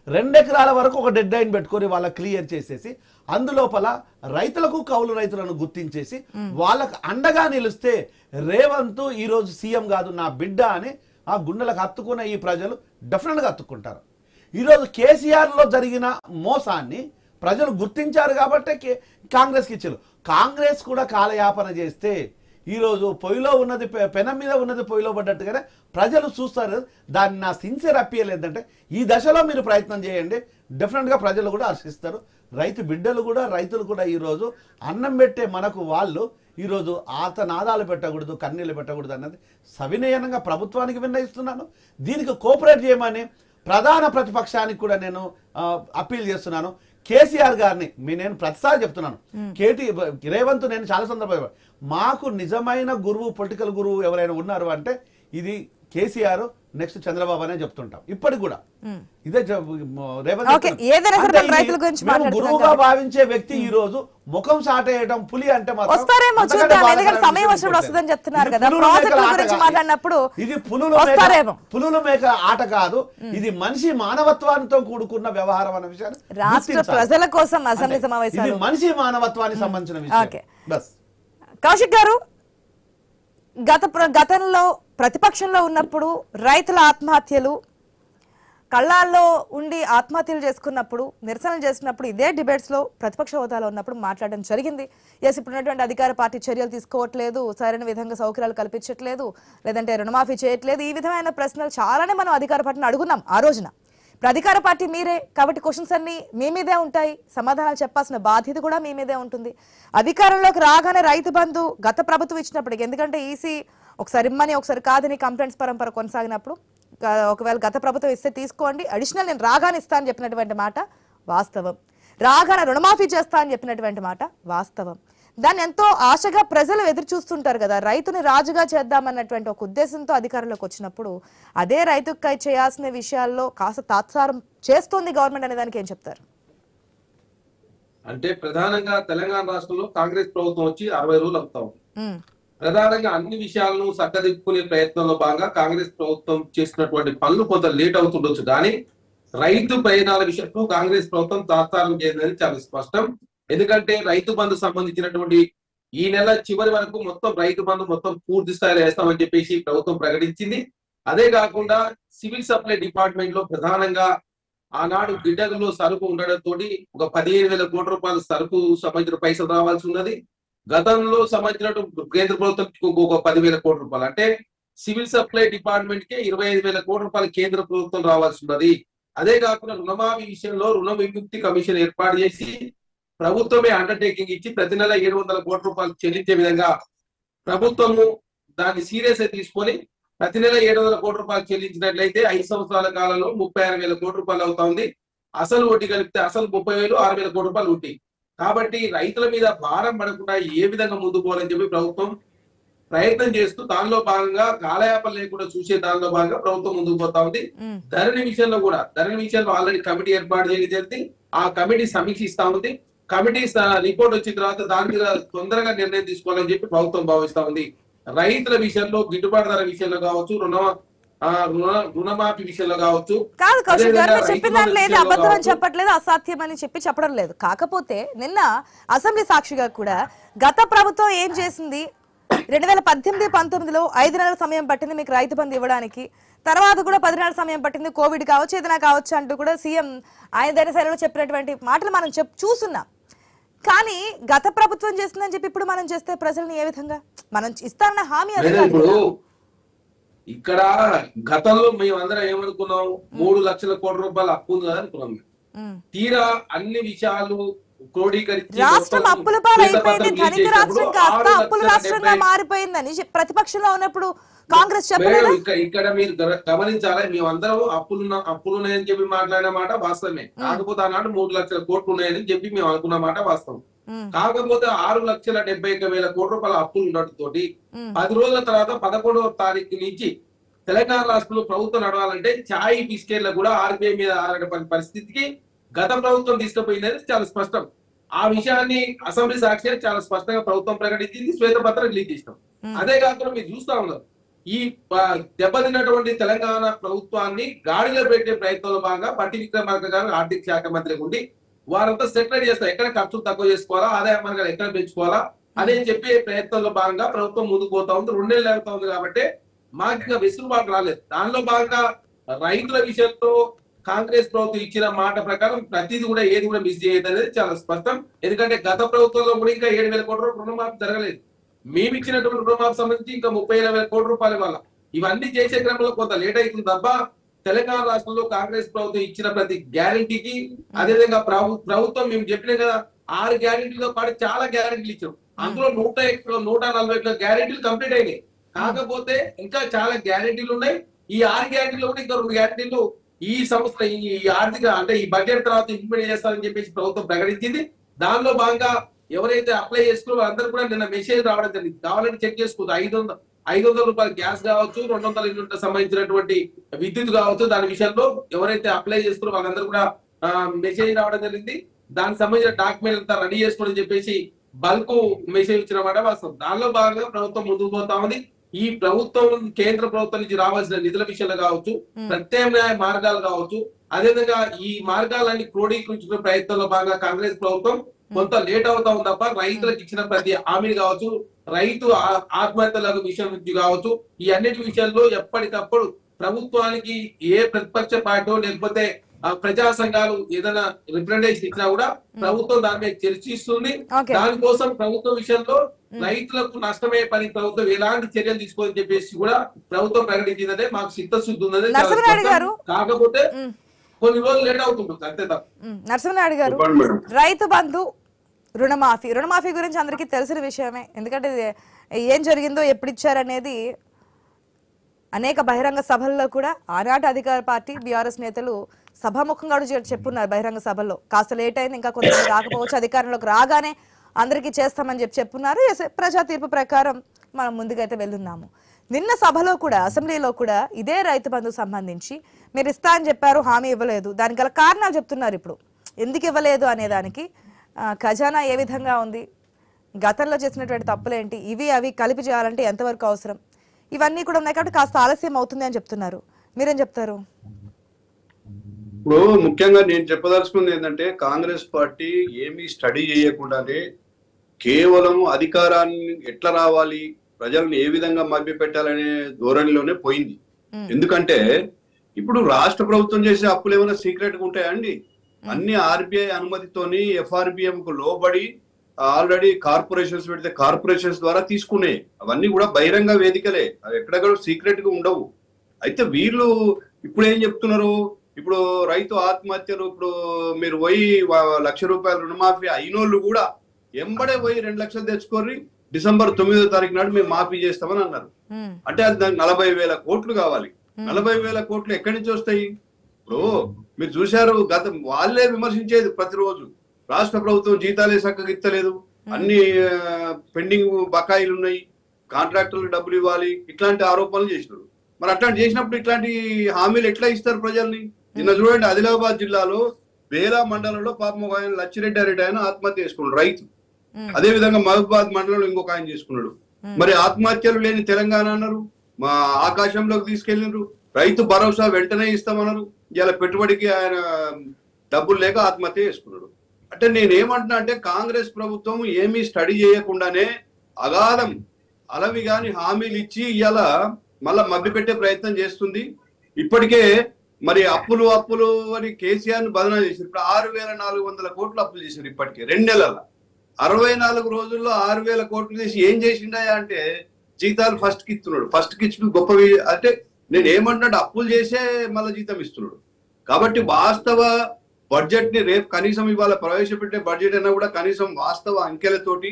2 ఎకరాల వరకు ఒక డెడ్ లైన్ పెట్టుకొని వాళ్ళ క్లియర్ చేసేసి అందులోపల రైతులకు కౌలు రైతులను గుర్తించేసి వాళ్ళకు అండగా నిలిస్తే రేవంత్ ఈరోజు సీఎం కాదు నా బిడ్డ అని ఆ గుండెలకు హత్తుకున్న ఈ ప్రజలు డెఫినెట్గా హత్తుకుంటారు. ఈరోజు కేసీఆర్లో జరిగిన మోసాన్ని ప్రజలు గుర్తించారు కాబట్టి కాంగ్రెస్కి ఇచ్చారు. కాంగ్రెస్ కూడా కాలయాపన చేస్తే ఈరోజు పొయ్యిలో ఉన్నది పెనం మీద ఉన్నది పొయ్యిలో పడ్డట్టుగానే ప్రజలు చూస్తారు. దాన్ని నా సిన్సియర్ అప్పీల్ ఏంటంటే ఈ దశలో మీరు ప్రయత్నం చేయండి, డెఫినెట్గా ప్రజలు కూడా హర్షిస్తారు. రైతు బిడ్డలు కూడా రైతులు కూడా ఈరోజు అన్నం పెట్టే మనకు వాళ్ళు ఈరోజు నాదాలు పెట్టకూడదు, కన్నీళ్ళు పెట్టకూడదు అన్నది సవినయంగా ప్రభుత్వానికి విన్నయిస్తున్నాను. దీనికి కోఆపరేట్ చేయమని ప్రధాన ప్రతిపక్షానికి కూడా నేను అప్పీల్ చేస్తున్నాను. కేసీఆర్ గారిని నేను ప్రతిసారి చెప్తున్నాను, రేవంత్ నేను చాలా సందర్భాలు మాకు నిజమైన గురువు, పొలిటికల్ గురువు ఎవరైనా ఉన్నారు అంటే ఇది కేసీఆర్, నెక్స్ట్ చంద్రబాబు అనే చెప్తుంటాం ఇప్పటికి కూడా. ఇదే గురువుగా భావించే వ్యక్తి ఈ రోజు ముఖం సాటేయడం, పులి అంటే ఇది పులుల మేకల ఆట కాదు, ఇది మనిషి మానవత్వానితో కూడుకున్న వ్యవహారం అన్న విషయాన్ని రాష్ట్ర ప్రజల కోసం అసెంబ్లీ సమావేశాలు ఇది మనిషి మానవత్వానికి సంబంధించిన విషయం. బస్ కౌశిక్ గారు, గతంలో ప్రతిపక్షంలో ఉన్నప్పుడు రైతుల ఆత్మహత్యలు, కళ్ళాల్లో ఉండి ఆత్మహత్యలు చేసుకున్నప్పుడు, నిరసనలు చేసినప్పుడు ఇదే డిబేట్స్ లో ప్రతిపక్ష హోదాలో ఉన్నప్పుడు మాట్లాడడం జరిగింది. ఎస్, ఇప్పుడున్నటువంటి అధికార పార్టీ చర్యలు తీసుకోవట్లేదు, సరైన విధంగా సౌకర్యాలు కల్పించట్లేదు, లేదంటే రుణమాఫీ చేయట్లేదు, ఈ విధమైన ప్రశ్నలు చాలానే మనం అధికార పార్టీని అడుగున్నాం ఆ రోజున. ఇప్పుడు అధికార పార్టీ మీరే కాబట్టి క్వశ్చన్స్ అన్ని మీ మీదే ఉంటాయి, సమాధానాలు చెప్పాల్సిన బాధ్యత కూడా మీ మీదే ఉంటుంది. అధికారంలోకి రాగానే రైతు బంధు గత ప్రభుత్వం ఇచ్చినప్పటికీ, ఎందుకంటే ఈసీ ఒకసారి ఇమ్మని ఒకసారి కాదని కంప్లైంట్స్ పరంపర కొనసాగినప్పుడు, ఒకవేళ గత ప్రభుత్వం ఇస్తే తీసుకోండి, అడిషనల్ నేను రాగానే ఇస్తా అని చెప్పినటువంటి మాట వాస్తవం, రాగానే రుణమాఫీ చేస్తా అని చెప్పినటువంటి మాట వాస్తవం. దాన్ని ఎంతో ఆశగా ప్రజలు ఎదురు చూస్తుంటారు కదా, రైతుని రాజుగా చేద్దామన్నటువంటి ఒక ఉద్దేశంతో అధికారంలోకి వచ్చినప్పుడు అదే రైతుకై చేయాల్సిన విషయాల్లో కాస్త తాత్సారం చేస్తుంది గవర్నమెంట్ అనే దానికి ఏం చెప్తారు? అంటే ప్రధానంగా తెలంగాణ రాష్ట్రంలో కాంగ్రెస్ ప్రభుత్వం వచ్చి 60 రోజులు అవుతాం. ప్రధానంగా అన్ని విషయాలను చక్కదిప్పుకునే ప్రయత్నంలో భాగంగా కాంగ్రెస్ ప్రభుత్వం చేసినటువంటి పనులు కొంత లేట్ అవుతుండొచ్చు, కానీ రైతు ప్రయోజనాల విషయంలో కాంగ్రెస్ ప్రభుత్వం తాత్సారం చేసిందని చాలా స్పష్టం. ఎందుకంటే రైతు బంధు సంబంధించినటువంటి ఈ నెల చివరి వరకు మొత్తం రైతు బంధు మొత్తం పూర్తి స్థాయిలో వేస్తామని చెప్పేసి ప్రభుత్వం ప్రకటించింది. అదే కాకుండా సివిల్ సప్లై డిపార్ట్మెంట్ లో ప్రధానంగా ఆనాడు గిడ్డలో సరుకు ఉండడంతో ఒక 15,000 కోట్ల రూపాయల సరుకు సంబంధించిన పైసలు రావాల్సి ఉన్నది. గతంలో సంబంధించినట్టు కేంద్ర ప్రభుత్వం ఒక 10,000 కోట్ల రూపాయలు, అంటే సివిల్ సప్లై డిపార్ట్మెంట్ కే 25,000 కోట్ల రూపాయలు కేంద్ర ప్రభుత్వం రావాల్సి ఉన్నది. అదే కాకుండా రుణమాఫీ విషయంలో రుణ విముక్తి కమిషన్ ఏర్పాటు చేసి ప్రభుత్వమే అండర్టేకింగ్ ఇచ్చి ప్రతి నెల 700 కోట్ల రూపాయలు చెల్లించే విధంగా ప్రభుత్వము దాన్ని సీరియస్ గా తీసుకొని ప్రతి నెల 700 కోట్ల రూపాయలు చెల్లించినట్లయితే 5 సంవత్సరాల కాలంలో 36,000 కోట్ల రూపాయలు అవుతుంది. అసలు వడ్డీ కలిపితే అసలు 30,000, 6,000 కోట్ల రూపాయలు వడ్డీ. కాబట్టి రైతుల మీద భారం పడకుండా ఏ విధంగా ముందుకు పోవాలని చెప్పి ప్రభుత్వం ప్రయత్నం చేస్తూ దానిలో భాగంగా కాలయాపన లేకుండా చూసే దానిలో భాగంగా ప్రభుత్వం ముందుకు పోతా ఉంది. ధరణి విషయంలో ఆల్రెడీ కమిటీ ఏర్పాటు చేయడం జరిగింది. ఆ కమిటీ సమీక్షిస్తా ఉంది. కమిటీ రిపోర్ట్ వచ్చిన తర్వాత దాని మీద తొందరగా నిర్ణయం తీసుకోవాలని చెప్పి ప్రభుత్వం భావిస్తా ఉంది. రైతుల విషయంలో, గిట్టుబాటు ధర విషయంలో కావచ్చు, రుణమాఫీ విషయంలో కావచ్చు. కాదు కౌశిక్ గారు, మీరు చెప్పిన దాంట్లో ఏది అబద్ధం అని చెప్పట్లేదు, అసాధ్యం అని చెప్పడం లేదు. కాకపోతే నిన్న అసెంబ్లీ సాక్షిగా కూడా గత ప్రభుత్వం ఏం చేసింది, 2018-19లో 5 నెలల సమయం పట్టింది మీకు రైతు బంధు ఇవ్వడానికి, తర్వాత కూడా 10 నెలల సమయం పట్టింది, కోవిడ్ కావచ్చు ఏదైనా కావచ్చు అంటూ కూడా సీఎం ఆయన ధైర్యశైలిలో చెప్పినటువంటి మాటలు మనం చూస్తున్నాం. కానీ గత ప్రభుత్వం చేస్తుందని చెప్పి ఇప్పుడు మనం చేస్తే ప్రజల్ని ఏ విధంగా మనం ఇస్తారన్న హామీ ఇప్పుడు ఇక్కడ గతంలో మేమందరం ఏమనుకున్నాం, 3 లక్షల కోట్ల రూపాయలు అప్పు ఉంది కదా అనుకున్నాం. తీరా అన్ని విషయాలు క్రోడీకరించి రాష్ట్రం అప్పుల పాలైపోయింది, ధనిక రాష్ట్రం కాస్త అప్పుల రాష్ట్రంగా మారిపోయిందని ప్రతిపక్షంలో ఉన్నప్పుడు కాంగ్రెస్ చెప్పలేదు. ఇక్కడ మీరు గమనించాలి, మేమందరం అప్పులున్నాయని చెప్పి మాట్లాడిన మాట వాస్తవమే. కాకపోతే ఆనాడు 3 లక్షల కోట్లు ఉన్నాయని చెప్పి మేము అనుకున్న మాట వాస్తవం. కాకపోతే 6,71,000 కోట్ల రూపాయల అప్పులు ఉండటంతోటి 10 రోజుల తర్వాత 11వ తారీఖు నుంచి తెలంగాణ రాష్ట్రంలో ప్రభుత్వం నడవాలంటే ఛాయ్ బిస్కెట్ల కూడా ఆర్బీఐ మీద ఆధారపడిన పరిస్థితికి గత ప్రభుత్వం తీసుకుపోయిందని చాలా స్పష్టం. ఆ విషయాన్ని అసెంబ్లీ సాక్షి చాలా స్పష్టంగా ప్రభుత్వం ప్రకటించింది, శ్వేతపత్రం రిలీజ్ చేసినాం. అదే కాకుండా మీరు చూస్తా ఉన్నారు, ఈ దెబ్బతిన్నటువంటి తెలంగాణ ప్రభుత్వాన్ని గాడిలో పెట్టే ప్రయత్నంలో భాగంగా పట్టి విక్రమార్క గారు ఆర్థిక శాఖ మంత్రి ఉండి వారంతా సెటిల్ చేస్తారు, ఎక్కడ ఖర్చులు తక్కువ చేసుకోవాలా, ఆదాయ మార్గాలు ఎక్కడ పెంచుకోవాలా అని చెప్పే ప్రయత్నంలో భాగంగా ప్రభుత్వం ముందుకు పోతా ఉంది. 2 నెలలు అవుతా ఉంది కాబట్టి మాకు ఇంకా వెసులుబాటు రాలేదు. దానిలో భాగంగా రైతుల విషయంలో కాంగ్రెస్ ప్రభుత్వం ఇచ్చిన మాట ప్రకారం ప్రతిదీ కూడా ఏది కూడా మిస్ చేయదు అనేది చాలా స్పష్టం. ఎందుకంటే గత ప్రభుత్వంలో కూడా ఇంకా 7,000 కోట్ల రూపాయలు రుణమాఫీ జరగలేదు. మేము ఇచ్చినటువంటి రుణమాఫీ సంబంధించి ఇంకా 30,000 కోట్ల రూపాయల వల్ల ఇవన్నీ చేసే క్రమంలో కొంత లేట్ అవుతుంది తప్ప తెలంగాణ రాష్ట్రంలో కాంగ్రెస్ ప్రభుత్వం ఇచ్చిన ప్రతి గ్యారంటీకి అదేవిధంగా ప్రభుత్వం మేము చెప్పిన కదా 6 గ్యారెంటీలతో పాటు చాలా గ్యారెంటీలు ఇచ్చాం. అందులో 140 గ్యారెంటీలు కంప్లీట్ అయినాయి. కాకపోతే ఇంకా చాలా గ్యారెంటీలు ఉన్నాయి. ఈ 6 గ్యారెంటీలు కూడా ఇంకా 2 గ్యారెంటీలు ఈ సంవత్సరం ఈ ఆర్థిక అంటే ఈ బడ్జెట్ తర్వాత ఇంప్లిమెంట్ చేస్తారని చెప్పేసి ప్రభుత్వం ప్రకటించింది. దానిలో భాగంగా ఎవరైతే అప్లై చేసుకున్నారో అందరూ కూడా నిన్న మెసేజ్ రావడం జరిగింది. కావాలంటే చెక్ చేసుకోవచ్చు. 500 రూపాయల గ్యాస్ కావచ్చు, 200 యూనిట్లకు సంబంధించినటువంటి విద్యుత్ కావచ్చు, దాని విషయంలో ఎవరైతే అప్లై చేస్తున్నారో వాళ్ళందరూ కూడా మెసేజ్ రావడం జరిగింది. దానికి సంబంధించిన డాక్యుమెంట్ అంతా రెడీ చేసుకోవడం చెప్పేసి బల్క్ మెసేజ్ ఇచ్చిన మాట వాస్తవం. దానిలో భాగంగా ప్రభుత్వం ముందుకు పోతా ఉంది. ఈ ప్రభుత్వం కేంద్ర ప్రభుత్వం నుంచి రావాల్సిన నిధుల విషయంలో కావచ్చు, ప్రత్యామ్నాయ మార్గాలు కావచ్చు, అదేవిధంగా ఈ మార్గాలన్నీ క్రోడీకరించిన ప్రయత్నంలో భాగంగా కాంగ్రెస్ ప్రభుత్వం కొంత లేట్ అవుతా ఉంది తప్ప రైతులకు ఇచ్చిన ప్రతి హామీని కావచ్చు, రైతు ఆత్మహత్యల విషయం నుంచి కావచ్చు, ఈ అన్నిటి విషయాల్లో ఎప్పటికప్పుడు ప్రభుత్వానికి ఏ ప్రతిపక్ష పార్టీ లేకపోతే ప్రజా సంఘాలు ఏదైనా రిప్రజెంటేషన్ ఇచ్చినా కూడా ప్రభుత్వం దాని మీద చర్చిస్తుంది. దానికోసం ప్రభుత్వం విషయంలో రైతులకు నష్టమయ్యే పని ప్రభుత్వం ఎలాంటి చర్యలు తీసుకోవాలని చెప్పేసి కూడా ప్రభుత్వం ప్రకటించిందంటే మాకు చిత్తశుద్ధి ఉందని. కాకపోతే కొన్ని రోజులు లేట్ అవుతుంది అంతే తప్ప. నరసింహనాయుడు గారు, రైతు బంధు రుణమాఫీ గురించి అందరికీ తెలిసిన విషయమే. ఎందుకంటే ఏం జరిగిందో ఎప్పుడు ఇచ్చారనేది అనేక బహిరంగ సభల్లో కూడా ఆనాటి అధికార పార్టీ బీఆర్ఎస్ నేతలు సభాముఖంగా చెప్పున్నారు. బహిరంగ సభల్లో కాస్త లేట్ అయింది, ఇంకా కొంచెం రాకపోవచ్చు, అధికారంలోకి రాగానే అందరికీ చేస్తామని చెప్పున్నారు. ప్రజా తీర్పు ప్రకారం మనం ముందుకైతే వెళ్తున్నాము. నిన్న సభలో కూడా అసెంబ్లీలో కూడా ఇదే రైతు బంధు సంబంధించి మీరు ఇస్తా అని చెప్పారు, హామీ ఇవ్వలేదు. దానికి గల కారణాలు చెప్తున్నారు. ఇప్పుడు ఎందుకు ఇవ్వలేదు అనే దానికి ఖజానా ఏ విధంగా ఉంది, గతంలో చేసినటువంటి తప్పులేంటి, ఇవి అవి కలిపి చేయాలంటే ఎంతవరకు అవసరం, ఇవన్నీ కూడా ఉన్నాయి కాబట్టి కాస్త ఆలస్యం అవుతుంది అని చెప్తున్నారు. మీరేం చెప్తారు? ఇప్పుడు ముఖ్యంగా నేను చెప్పదలుచుకుంది ఏంటంటే కాంగ్రెస్ పార్టీ ఏమీ స్టడీ చేయకుండానే కేవలం అధికారాన్ని ఎట్లా రావాలి, ప్రజలను ఏ విధంగా మభ్య పెట్టాలనే ధోరణిలోనే పోయింది. ఎందుకంటే ఇప్పుడు రాష్ట్ర ప్రభుత్వం చేసే అప్పులు ఏమైనా సీక్రెట్ గా ఉంటాయండి? అన్ని ఆర్బీఐ అనుమతితోని ఎఫ్ఆర్బిఎం కు లోబడి ఆల్రెడీ కార్పొరేషన్స్ పెడితే కార్పొరేషన్స్ ద్వారా తీసుకునే అవన్నీ కూడా బహిరంగ వేదికలే, అవి ఎక్కడెక్కడ సీక్రెట్ గా ఉండవు. అయితే వీళ్ళు ఇప్పుడు ఏం చెప్తున్నారు, ఇప్పుడు రైతు ఆత్మహత్యలు ఇప్పుడు మీరు పోయి 1 లక్ష రూపాయల రుణమాఫీ అయినోళ్ళు కూడా ఎంబడే పోయి 2 లక్షలు తెచ్చుకొని డిసెంబర్ 9వ తారీఖు నాడు మేము మాఫీ చేస్తామని అన్నారు. అంటే అది దానికి 40,000 కోట్లు కావాలి. 40,000 కోట్లు ఎక్కడి నుంచి వస్తాయి? ఇప్పుడు మీరు చూశారు, వాళ్ళే విమర్శించేది ప్రతిరోజు రాష్ట్ర ప్రభుత్వం జీతాలే చక్కగా ఇస్తలేదు, అన్ని పెండింగ్ బకాయిలు ఉన్నాయి, కాంట్రాక్టర్లకు డబ్బులు ఇవ్వాలి, ఇట్లాంటి ఆరోపణలు చేసినారు. మరి అట్లాంటి చేసినప్పుడు ఇట్లాంటి హామీలు ఎట్లా ఇస్తారు ప్రజల్ని? నిన్న చూడండి, ఆదిలాబాద్ జిల్లాలో బేలా మండలంలో పాపం ఒక ఆయన లచ్చిరెడ్డి ఆయన ఆత్మహత్య చేసుకున్నాడు, రైతు. అదే విధంగా మహబూబాద్ మండలంలో ఇంకొక ఆయన చేసుకున్నాడు. మరి ఆత్మహత్యలు లేని తెలంగాణ అన్నారు, మా ఆకాశంలోకి తీసుకెళ్ళినారు. రైతు భరోసా వెంటనే ఇస్తామన్నారు, ఇలా పెట్టుబడికి ఆయన డబ్బులు లేక ఆత్మహత్య చేసుకున్నాడు. అంటే నేనేమంటున్నా అంటే కాంగ్రెస్ ప్రభుత్వం ఏమీ స్టడీ చేయకుండానే అగాధం అలవి గాని హామీలు ఇచ్చి ఇవాళ మళ్ళా మభ్యపెట్టే ప్రయత్నం చేస్తుంది. ఇప్పటికే మరి అప్పులు అని కేసీఆర్ ను బదనా చేశారు. ఇప్పుడు 6,400 కోట్లు అప్పులు చేశారు. ఇప్పటికే 2 నెలల 64 రోజుల్లో 6,000 కోట్లు చేసి ఏం చేసిండా అంటే జీతాలు ఫస్ట్ కి ఇస్తున్నాడు. ఫస్ట్ కి ఇచ్చిన గొప్ప అంటే నేను ఏమంటున్నాడు, అప్పులు చేసే మళ్ళీ జీతం ఇస్తున్నాడు. కాబట్టి వాస్తవ బడ్జెట్ ని రేపు కనీసం ఇవాళ ప్రవేశపెట్టే బడ్జెట్ అయినా కూడా కనీసం వాస్తవ అంకెలతోటి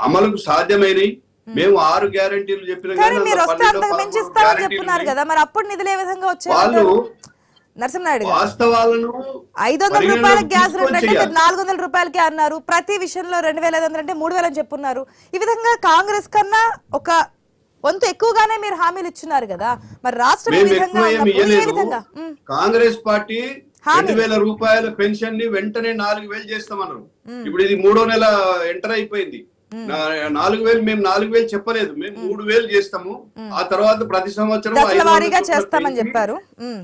అమలుకు సాధ్యమైనవి. మేము 6 గ్యారెంటీలు చెప్పిన వాస్తవాలను 500 రూపాయల గ్యాస్ 400 రూపాయలకి అన్నారు. ప్రతి విషయంలో 2,500 అంటే 3,000 అని చెప్పున్నారు. ఈ విధంగా కాంగ్రెస్ కన్నా ఒక వంతు ఎక్కువగానే మీరు హామీలు ఇచ్చున్నారు కదా, మరి రాష్ట్రం కాంగ్రెస్ పార్టీ 2,000 రూపాయల పెన్షన్ ని వెంటనే 4,000 చేస్తామన్నారు. ఇప్పుడు ఇది 3వ నెల ఎంటర్ అయిపోయింది. 4,000 మేము 4,000 చెప్పలేదు, మేము 3,000 చేస్తాము. ఆ తర్వాత ప్రతి సంవత్సరం 5,000 చెప్పారు,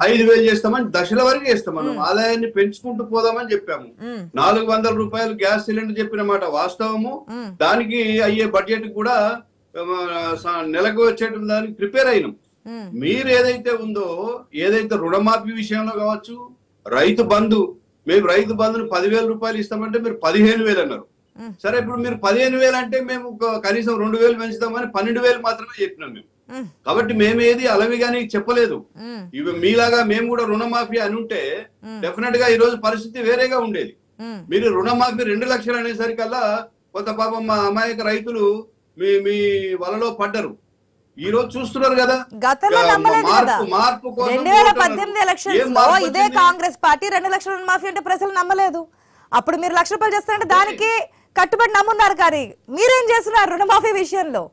5,000 చేస్తామని దశల వరకు చేస్తామన్నాం. ఆదాయాన్ని పెంచుకుంటూ పోదామని చెప్పాము. 400 రూపాయలు గ్యాస్ సిలిండర్ చెప్పిన మాట వాస్తవము. దానికి అయ్యే బడ్జెట్ కూడా నెలకు వచ్చేటువంటి దానికి ప్రిపేర్ అయినాం. మీరు ఏదైతే ఉందో, ఏదైతే రుణమాఫీ విషయంలో కావచ్చు, రైతు బంధు, మేము రైతు బంధును 10,000 రూపాయలు ఇస్తామంటే మీరు 15,000 అన్నారు. సరే, ఇప్పుడు మీరు 15,000 అంటే మేము కనీసం 2,000 పెంచుతామని 12,000 మాత్రమే చెప్పినాం మేము. కాబట్టి మేమేది అలవిగాని చెప్పలేదు. ఇవి మీలాగా మేము కూడా రుణమాఫీ అని ఉంటే డెఫినెట్ గా ఈ రోజు పరిస్థితి వేరేగా ఉండేది. మీరు రుణమాఫీ 2 లక్షలు అనేసరికల్లా కొంత పాపం మా అమాయక రైతులు మీ వలలో పడ్డరు. ఈ రోజు చూస్తున్నారు కదా, గతంలో నమ్మలేదు కదా. మార్పు 2018 ఎలక్షన్స్ లో ఇదే కాంగ్రెస్ పార్టీ 2 లక్షల రుణమాఫీ అంటే ప్రజలు నమ్మలేదు. అప్పుడు మీరు ₹1,00,000 చేస్తారంటే దానికి కట్టుబడి నమ్మున్నారు. కానీ మీరేం చేస్తున్నారు రుణమాఫీ విషయంలో?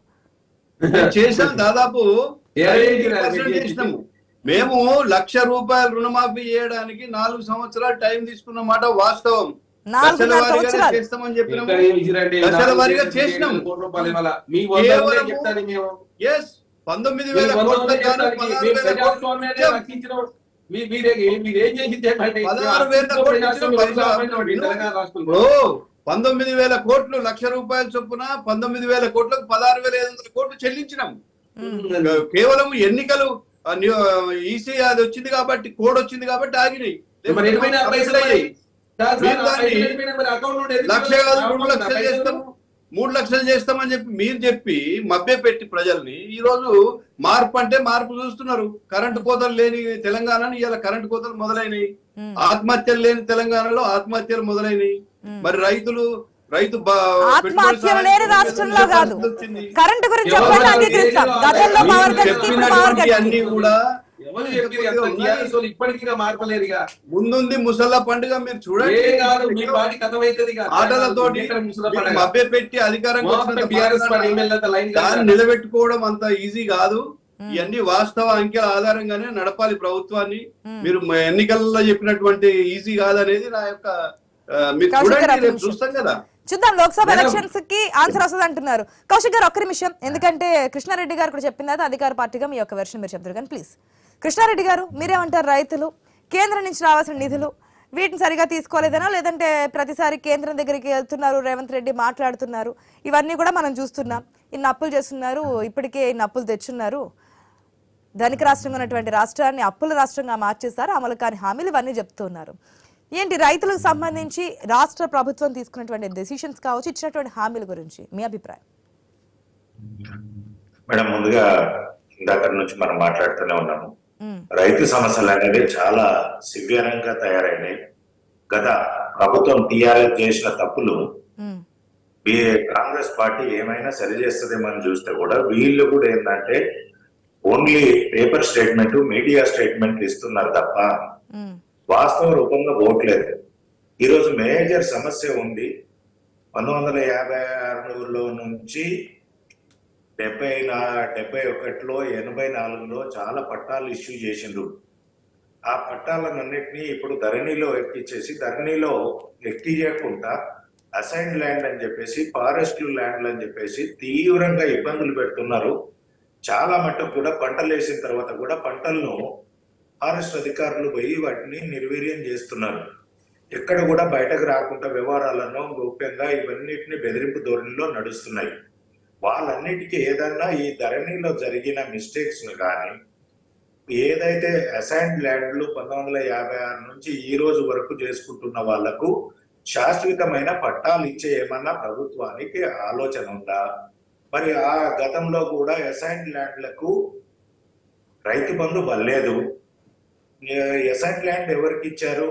చేసాం, దాదాపు 80% చేసినాము. మేము ₹1,00,000 రుణమాఫీ చేయడానికి 4 సంవత్సరాలు టైం తీసుకున్న మాట వాస్తవం. దశల వారీగా చేస్తామని చెప్పినాము, దశల వారీగా చేసినాం. 19,000 కోట్ల ₹16,000 కోట్లు ₹1,00,000 చొప్పున 19,000 కోట్లకు 16,500 కోట్లు చెల్లించినాం. కేవలం ఎన్నికలు ఈసీ అది వచ్చింది కాబట్టి, కోడ్ వచ్చింది కాబట్టి ఆగినాయి. 1,00,000 కాదు 3,00,000 చేస్తాము, 3,00,000 చేస్తామని చెప్పి మభ్య పెట్టి ప్రజల్ని ఈ రోజు మార్పు అంటే మార్పు చూస్తున్నారు. కరెంటు కోతలు లేని తెలంగాణ ఇలా కరెంటు కోతలు మొదలైనవి, ఆత్మహత్యలు లేని తెలంగాణలో ఆత్మహత్యలు మొదలైనవి. మరి రైతు ఆత్మహత్యలు లేని రాష్ట్రంలో కాదు, కరెంటు గురించి అన్ని కూడా ముందుంది ముసల్లా పండుగ. మీరు చూడండి, ఆటలతోటి మభ్య పెట్టి అధికారం దాన్ని నిలబెట్టుకోవడం అంత ఈజీ కాదు. ఇవన్నీ వాస్తవ అంకెల ఆధారంగానే నడపాలి ప్రభుత్వాన్ని. మీరు ఎన్నికల్లో చెప్పినటువంటి ఈజీ కాదనేది నా యొక్క, మీరు చూడండి, చూస్తాం కదా. చూద్దాం, లోక్సభ ఎలక్షన్స్ కి ఆన్సర్ వస్తుంది అంటున్నారు. కౌశిక్ గారు ఒక్క నిమిషం, ఎందుకంటే కృష్ణారెడ్డి గారు కూడా చెప్పిన తర్వాత అధికార పార్టీగా మీ యొక్క వెర్షన్ మీరు చెప్తారు. కానీ ప్లీజ్ కృష్ణారెడ్డి గారు మీరేమంటారు? రైతులు కేంద్రం నుంచి రావాల్సిన నిధులు వీటిని సరిగా తీసుకోలేదనో, లేదంటే ప్రతిసారి కేంద్రం దగ్గరికి వెళ్తున్నారు, రేవంత్ రెడ్డి మాట్లాడుతున్నారు, ఇవన్నీ కూడా మనం చూస్తున్నాం. ఇన్ని అప్పులు చేస్తున్నారు, ఇప్పటికే ఇన్ని అప్పులు తెచ్చున్నారు, ధనిక రాష్ట్రంగా ఉన్నటువంటి రాష్ట్రాన్ని అప్పుల రాష్ట్రంగా మార్చేస్తారు, అమలు కాని హామీలు ఇవన్నీ చెప్తున్నారు. ఏంటి రైతులకు సంబంధించి రాష్ట్ర ప్రభుత్వం తీసుకున్నటువంటి డెసిషన్స్ కావచ్చు, ఇచ్చినటువంటి హామీల గురించి మీ అభిప్రాయం? మేడం, ముందుగా ఇందాక నుంచి మనం మాట్లాడుతూనే ఉన్నాము, రైతు సమస్యలు అనేవి చాలా సివియరంగా తయారైనాయి. గత ప్రభుత్వం టీఆర్ఎస్ చేసిన తప్పులు కాంగ్రెస్ పార్టీ ఏమైనా సరి చేస్తుందేమని చూస్తే కూడా వీళ్ళు కూడా ఏంటంటే only paper statement, media statement ఇస్తున్నారు తప్ప వాస్తవ రూపంగా పోవట్లేదు. ఈరోజు మేజర్ సమస్య ఉంది. 1956లో నుంచి 71లో 84లో చాలా పట్టాలు ఇష్యూ చేసిండ్రు. ఆ పట్టాలన్నింటినీ ఇప్పుడు ధరణిలో ఎక్కించేసి, ధరణిలో ఎక్కియకుండా అసైన్ ల్యాండ్ అని చెప్పేసి, ఫారెస్ట్ ల్యాండ్లు అని చెప్పేసి తీవ్రంగా ఇబ్బందులు పెడుతున్నారు. చాలా మట్టుకు కూడా పంటలు వేసిన తర్వాత కూడా పంటలను ఫారెస్ట్ అధికారులు పోయి వాటిని నిర్వీర్యం చేస్తున్నారు. ఎక్కడ కూడా బయటకు రాకుండా వ్యవహారాలను గోప్యంగా ఇవన్నిటిని బెదిరింపు ధోరణిలో నడుస్తున్నాయి. వాళ్ళన్నిటికీ ఏదన్నా ఈ ధరణిలో జరిగిన మిస్టేక్స్ కానీ, ఏదైతే అసైన్డ్ ల్యాండ్లు 1956 నుంచి ఈ రోజు వరకు చేసుకుంటున్న వాళ్లకు శాశ్వతమైన పట్టాలు ఇచ్చే ఏమన్నా ప్రభుత్వానికి ఆలోచన ఉందా? మరి ఆ గతంలో కూడా assigned ల్యాండ్లకు Rythu Bandhu వల్లేదు. Assigned land ఎవరికి ఇచ్చారు?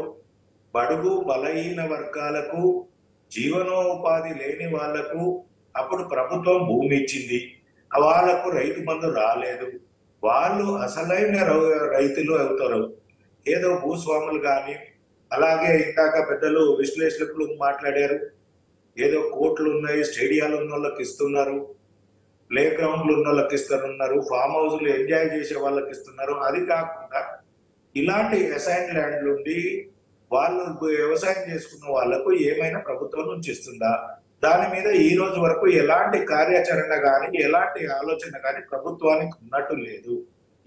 బడుగు బలహీన వర్గాలకు, జీవనోపాధి లేని వాళ్లకు అప్పుడు ప్రభుత్వం భూమి ఇచ్చింది. వాళ్లకు రైతు బంధు రాలేదు. వాళ్ళు అసలైన రైతులు అవుతారు. ఏదో భూస్వాములు కానీ, అలాగే ఇందాక పెద్దలు విశ్లేషకులు మాట్లాడారు, ఏదో కోట్లు ఉన్నాయి, స్టేడియాలు ఉన్న వాళ్ళకి ఇస్తున్నారు, ప్లే గ్రౌండ్లు ఉన్న వాళ్ళకి ఇస్తున్నారు, ఫామ్ హౌస్లు ఎంజాయ్ చేసే వాళ్ళకి ఇస్తున్నారు. అది కాకుండా ఇలాంటి అసైన్ ల్యాండ్లు ఉండి వాళ్ళు వ్యవసాయం చేసుకున్న వాళ్లకు ఏమైనా ప్రభుత్వం నుంచి ఇస్తుందా? దాని మీద ఈ రోజు వరకు ఎలాంటి కార్యాచరణ కానీ, ఎలాంటి ఆలోచన కానీ ప్రభుత్వానికి ఉన్నట్టు లేదు.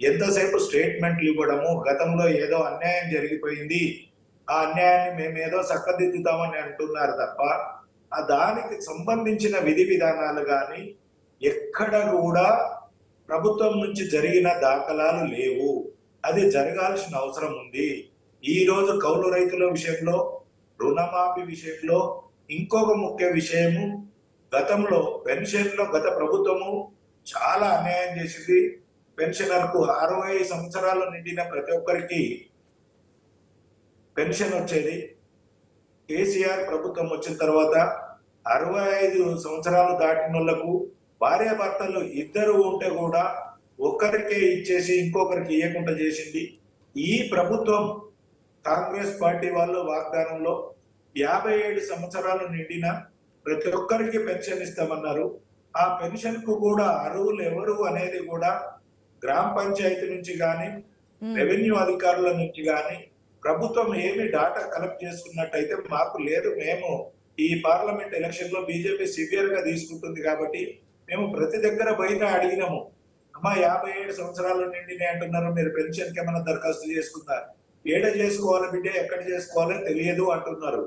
ఎంతసేపు స్టేట్మెంట్లు ఇవ్వడము, గతంలో ఏదో అన్యాయం జరిగిపోయింది, ఆ అన్యాయాన్ని మేమేదో చక్కదిద్దుతామని అంటున్నారు తప్ప ఆ దానికి సంబంధించిన విధి విధానాలు కానీ ఎక్కడ కూడా ప్రభుత్వం నుంచి జరిగిన దాఖలాలు లేవు. అది జరగాల్సిన అవసరం ఉంది. ఈ రోజు కౌలు రైతుల విషయంలో, రుణమాఫీ విషయంలో ఇంకొక ముఖ్య విషయము, గతంలో పెన్షన్లో గత ప్రభుత్వము చాలా అన్యాయం చేసింది. పెన్షనర్ కు 60 సంవత్సరాలు నిండిన ప్రతి ఒక్కరికి పెన్షన్ వచ్చేది. కేసీఆర్ ప్రభుత్వం వచ్చిన తర్వాత 65 సంవత్సరాలు దాటిన వాళ్లకు భార్యాభర్తలు ఇద్దరు ఉంటే కూడా ఒక్కరికే ఇచ్చేసి ఇంకొకరికి ఇవ్వకుండా చేసింది. ఈ ప్రభుత్వం కాంగ్రెస్ పార్టీ వాళ్ళు వాగ్దానంలో 57 సంవత్సరాలు నిండిన ప్రతి ఒక్కరికి పెన్షన్ ఇస్తామన్నారు. ఆ పెన్షన్ కు కూడా అర్హులు ఎవరు అనేది కూడా గ్రామ పంచాయతీ నుంచి గాని రెవెన్యూ అధికారుల నుంచి గాని ప్రభుత్వం ఏమి డాటా కలెక్ట్ చేసుకున్నట్టయితే మాకు లేదు. మేము ఈ పార్లమెంట్ ఎలక్షన్ లో బీజేపీ సివియర్ గా తీసుకుంటుంది కాబట్టి మేము ప్రతి దగ్గర బయట అడిగినాము, అమ్మా 57 సంవత్సరాలు నిండినాయి అంటున్నారు, మీరు పెన్షన్ కి ఏమైనా దరఖాస్తు చేసుకున్నారు, ఏడ చేసుకోవాలి బిడ్డ, ఎక్కడ చేసుకోవాలో తెలియదు అంటున్నారు.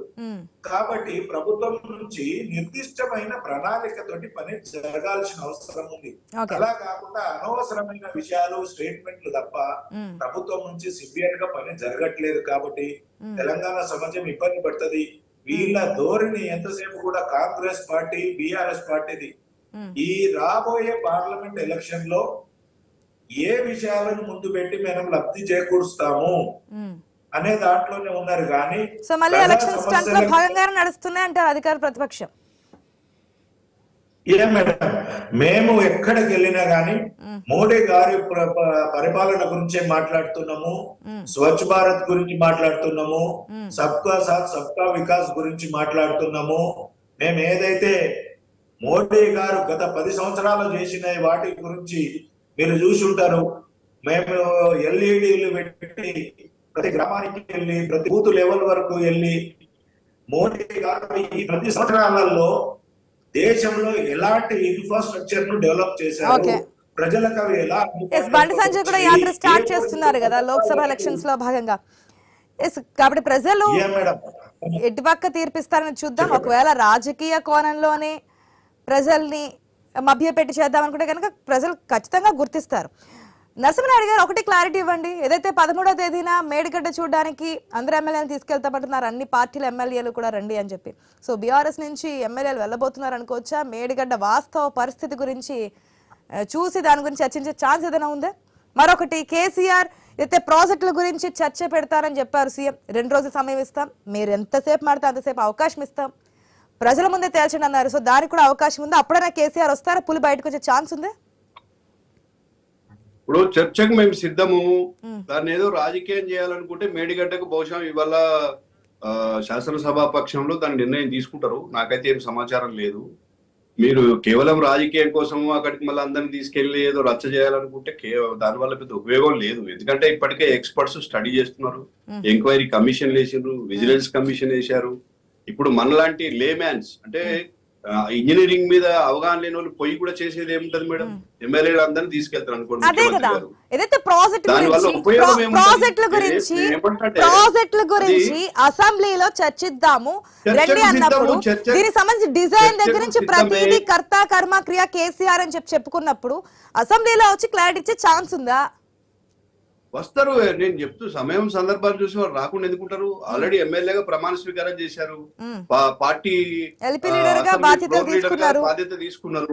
కాబట్టి ప్రభుత్వం నుంచి నిర్దిష్టమైన ప్రణాళికతోటి పని జరగాల్సిన అవసరం ఉంది. అలా కాకుండా అనవసరమైన విషయాలు స్టేట్మెంట్లు తప్ప ప్రభుత్వం నుంచి సివియర్ గా పని జరగట్లేదు. కాబట్టి తెలంగాణ సమాజం ఇబ్బంది పడుతుంది. వీళ్ళ ధోరణి ఎంతసేపు కూడా కాంగ్రెస్ పార్టీ బీఆర్ఎస్ పార్టీది ఈ రాబోయే పార్లమెంట్ ఎలక్షన్ లో ఏ విషయాలను ముందు పెట్టి మనం లబ్ధి చేకూరుస్తాము అనే దాంట్లోనే ఉన్నారు. కానీ సో మళ్ళీ ఎలక్షన్ స్టంట్ లో భాగంగానే నడుస్తున్నాయి అంటారు అధికార ప్రతిపక్షం. ఏ మేడం, మేము ఎక్కడికి వెళ్ళినా గానీ మోడీ గారి పరిపాలన గురించే మాట్లాడుతున్నాము, స్వచ్ఛ భారత్ గురించి మాట్లాడుతున్నాము, సబ్కా సాత్ సబ్కా వికాస్ గురించి మాట్లాడుతున్నాము. మేము ఏదైతే మోడీ గారు గత 10 సంవత్సరాలు చేసిన వాటి గురించి మీరు చూసి ఉంటారు. మేము ఎల్ఈడీలు పెట్టి ప్రతి గ్రామానికి వెళ్ళి ప్రతి బూత్ లెవెల్ వరకు వెళ్ళి మోడీ గారు ఈ 10 సంవత్సరాలలో దేశంలో ఎలాంటి ఇన్ఫ్రాస్ట్రక్చర్ ను డెవలప్ చేశారు, ప్రజలకు అవి ఎలా. బండి సంజయ్ కూడా యాత్ర స్టార్ట్ చేస్తున్నారు కదా లోక్సభ ఎలక్షన్స్ లో భాగంగా. కాబట్టి ప్రజలు ఎటుపక్క తీర్పిస్తారని చూద్దాం. ఒకవేళ రాజకీయ కోణంలోనే ప్రజల్ని మభ్యపెట్టి చేద్దాం అనుకుంటే కనుక ప్రజలు ఖచ్చితంగా గుర్తిస్తారు. నరసింహనాయుడు గారు ఒకటి క్లారిటీ ఇవ్వండి. ఏదైతే 13వ తేదీన మేడిగడ్డ చూడడానికి అందరు ఎమ్మెల్యేలు తీసుకెళ్తామంటున్నారు, అన్ని పార్టీల ఎమ్మెల్యేలు కూడా రండి అని చెప్పి. సో బీఆర్ఎస్ నుంచి ఎమ్మెల్యేలు వెళ్ళబోతున్నారు అనుకోవచ్చా? మేడిగడ్డ వాస్తవ పరిస్థితి గురించి చూసి దాని గురించి చర్చించే ఛాన్స్ ఏదైనా ఉందా? మరొకటి, కేసీఆర్ అయితే ప్రాజెక్టుల గురించి చర్చ పెడతారని చెప్పారు సీఎం. 2 రోజులు సమయం ఇస్తాం, మీరు ఎంతసేపు మాడితే అంతసేపు అవకాశం ఇస్తాం, ప్రజల ముందే తేల్చండి అన్నారు. సో దానికి కూడా అవకాశం ఉంది. అప్పుడైనా కేసీఆర్ వస్తారా? పులి బయటకు వచ్చే ఛాన్స్ ఉందా? ఇప్పుడు చర్చకు మేము సిద్ధము. దాన్ని ఏదో రాజకీయం చేయాలనుకుంటే మేడిగడ్డకు బహుశా ఇవాళ శాసనసభా పక్షంలో దాని నిర్ణయం తీసుకుంటారు. నాకైతే ఏం సమాచారం లేదు. మీరు కేవలం రాజకీయం కోసం అక్కడికి మళ్ళీ అందరిని తీసుకెళ్లి ఏదో రచ్చ చేయాలనుకుంటే దానివల్ల పెద్ద ఉపయోగం లేదు. ఎందుకంటే ఇప్పటికే ఎక్స్పర్ట్స్ స్టడీ చేస్తున్నారు, ఎంక్వైరీ కమిషన్ వేసారు, విజిలెన్స్ కమిషన్ వేశారు. ఇప్పుడు మనలాంటి లేమ్యాన్స్ అంటే ఇంజనీరింగ్ మీద అవగాహన లేని వాళ్ళు పోయి కూడా చేసేది ఏముంటది మేడం? ఎమ్మెల్యేలు అందరినీ తీసుకెళ్తారు అనుకోండి. ప్రాజెక్టుల గురించి అసెంబ్లీలో చర్చిద్దాము రండి అన్నప్పుడు, దీనికి సంబంధించి డిజైన్ దగ్గర నుంచి ప్రతిదీ కర్త కర్మ క్రియ కేసీఆర్ అని చెప్పుకున్నప్పుడు అసెంబ్లీలో వచ్చి క్లారిటీ ఇచ్చే ఛాన్స్ ఉందా? వస్తారు. నేను చెప్తూ సమయం సందర్భాలు చూసి వాళ్ళు రాకుండా ఎందుకుంటారు? ఆల్రెడీ ఎమ్మెల్యేగా ప్రమాణ స్వీకారం చేశారు, పార్టీ బాధ్యత తీసుకున్నారు.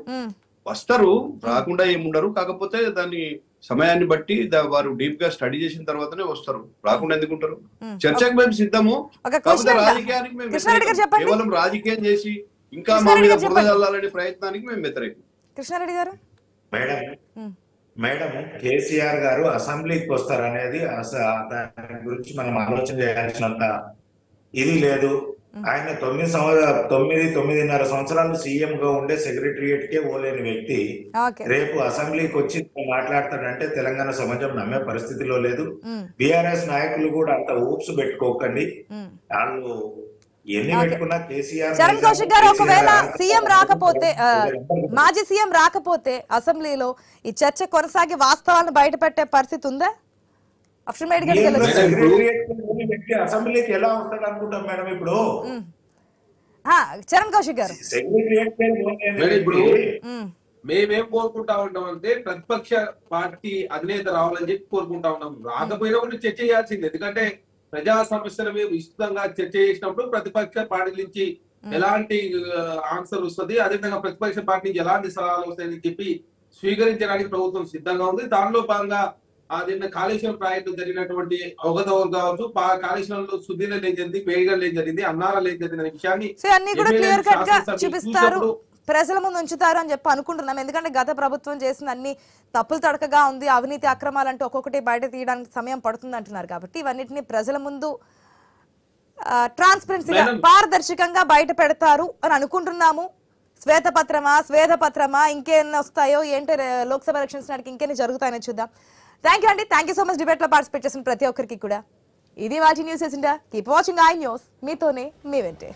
వస్తారు, రాకుండా ఏముండరు. కాకపోతే దాన్ని సమయాన్ని బట్టి వారు డీప్ గా స్టడీ చేసిన తర్వాతనే వస్తారు. రాకుండా ఎందుకుంటారు? చర్చకు మేము సిద్ధము. కాకపోతే రాజకీయానికి మేము కేవలం రాజకీయం చేసి ఇంకా మా మీద బురద చల్లాలనే ప్రయత్నానికి మేము వ్యతిరేకం. కృష్ణారెడ్డి గారు, మేడం కేసీఆర్ గారు అసెంబ్లీకి వస్తారనేది దాని గురించి మనం ఆలోచన చేయాల్సినంత ఇది లేదు. ఆయన 9.5 సంవత్సరాలు సీఎం గా ఉండే సెక్రటరియట్ కే పోలేని వ్యక్తి రేపు అసెంబ్లీకి వచ్చి మాట్లాడతాడంటే తెలంగాణ సమాజం నమ్మే పరిస్థితిలో లేదు. బీఆర్ఎస్ నాయకులు కూడా అంత ఊప్స్ పెట్టుకోకండి. వాళ్ళు ఎన్ని పెట్టుకున్నా కేసీఆర్. చరణ్ కౌశిక్ గారు, ఒకవేళ సీఎం రాకపోతే, మాజీ సీఎం రాకపోతే అసెంబ్లీలో ఈ చర్చ కొనసాగి వాస్తవాలను బయట పెట్టే పరిస్థితి ఉందా? అసెంబ్లీకి ఎలా ఉంటాడు అనుకుంటాం మేడం? ఇప్పుడు చరణ్ కౌశిక్ గారు, ఇప్పుడు మేమేం కోరుకుంటా ఉంటాం అంటే ప్రతిపక్ష పార్టీ అధినేత రావాలని చెప్పి కోరుకుంటా ఉన్నాం. రాకపోయినా కూడా చర్చ చేయాల్సింది. ఎందుకంటే ప్రజా సమస్యల మీద విస్తృతంగా చర్చ చేసినప్పుడు ప్రతిపక్ష పార్టీ నుంచి ఎలాంటి ఆన్సర్ వస్తుంది, అదేవిధంగా ప్రతిపక్ష పార్టీ నుంచి ఎలాంటి సలహాలు వస్తాయని చెప్పి స్వీకరించడానికి ప్రభుత్వం సిద్ధంగా ఉంది. దానిలో భాగంగా నిన్న కాళేశ్వరం ప్రాజెక్టు జరిగినటువంటి అవగతవలు కావచ్చు, కాళేశ్వరంలో శుద్ధిలో ఏం జరిగింది, పేడిగల్లో ఏం జరిగింది, అన్నారాలు ఏం జరిగింది అనే విషయాన్ని అన్ని కూడా క్లియర్ కట్ గా చూపిస్తారు, ప్రజల ముందు ఉంచుతారు అని చెప్పి అనుకుంటున్నాం. ఎందుకంటే గత ప్రభుత్వం చేసిన అన్ని తప్పులు తడకగా ఉంది, అవినీతి అక్రమాలంటూ ఒక్కొక్కటి బయట తీయడానికి సమయం పడుతుంది అంటున్నారు. కాబట్టి ఇవన్నిటిని ప్రజల ముందు ట్రాన్స్పరెన్సీగా పారదర్శకంగా బయట పెడతారు అని అనుకుంటున్నాము. శ్వేతపత్రమా ఇంకేమైనా వస్తాయో ఏంటో, లోక్సభ ఎలక్షన్స్ నాటికి ఇంకేమైనా జరుగుతాయని చూద్దాం. థ్యాంక్ యూ అండి, thank you so much debate లో పార్టిసిపేట్ చేసిన ప్రతి ఒక్కరికి కూడా. ఇది వాటి news. Keep watching I news, మీతోనే మీ వెంటే.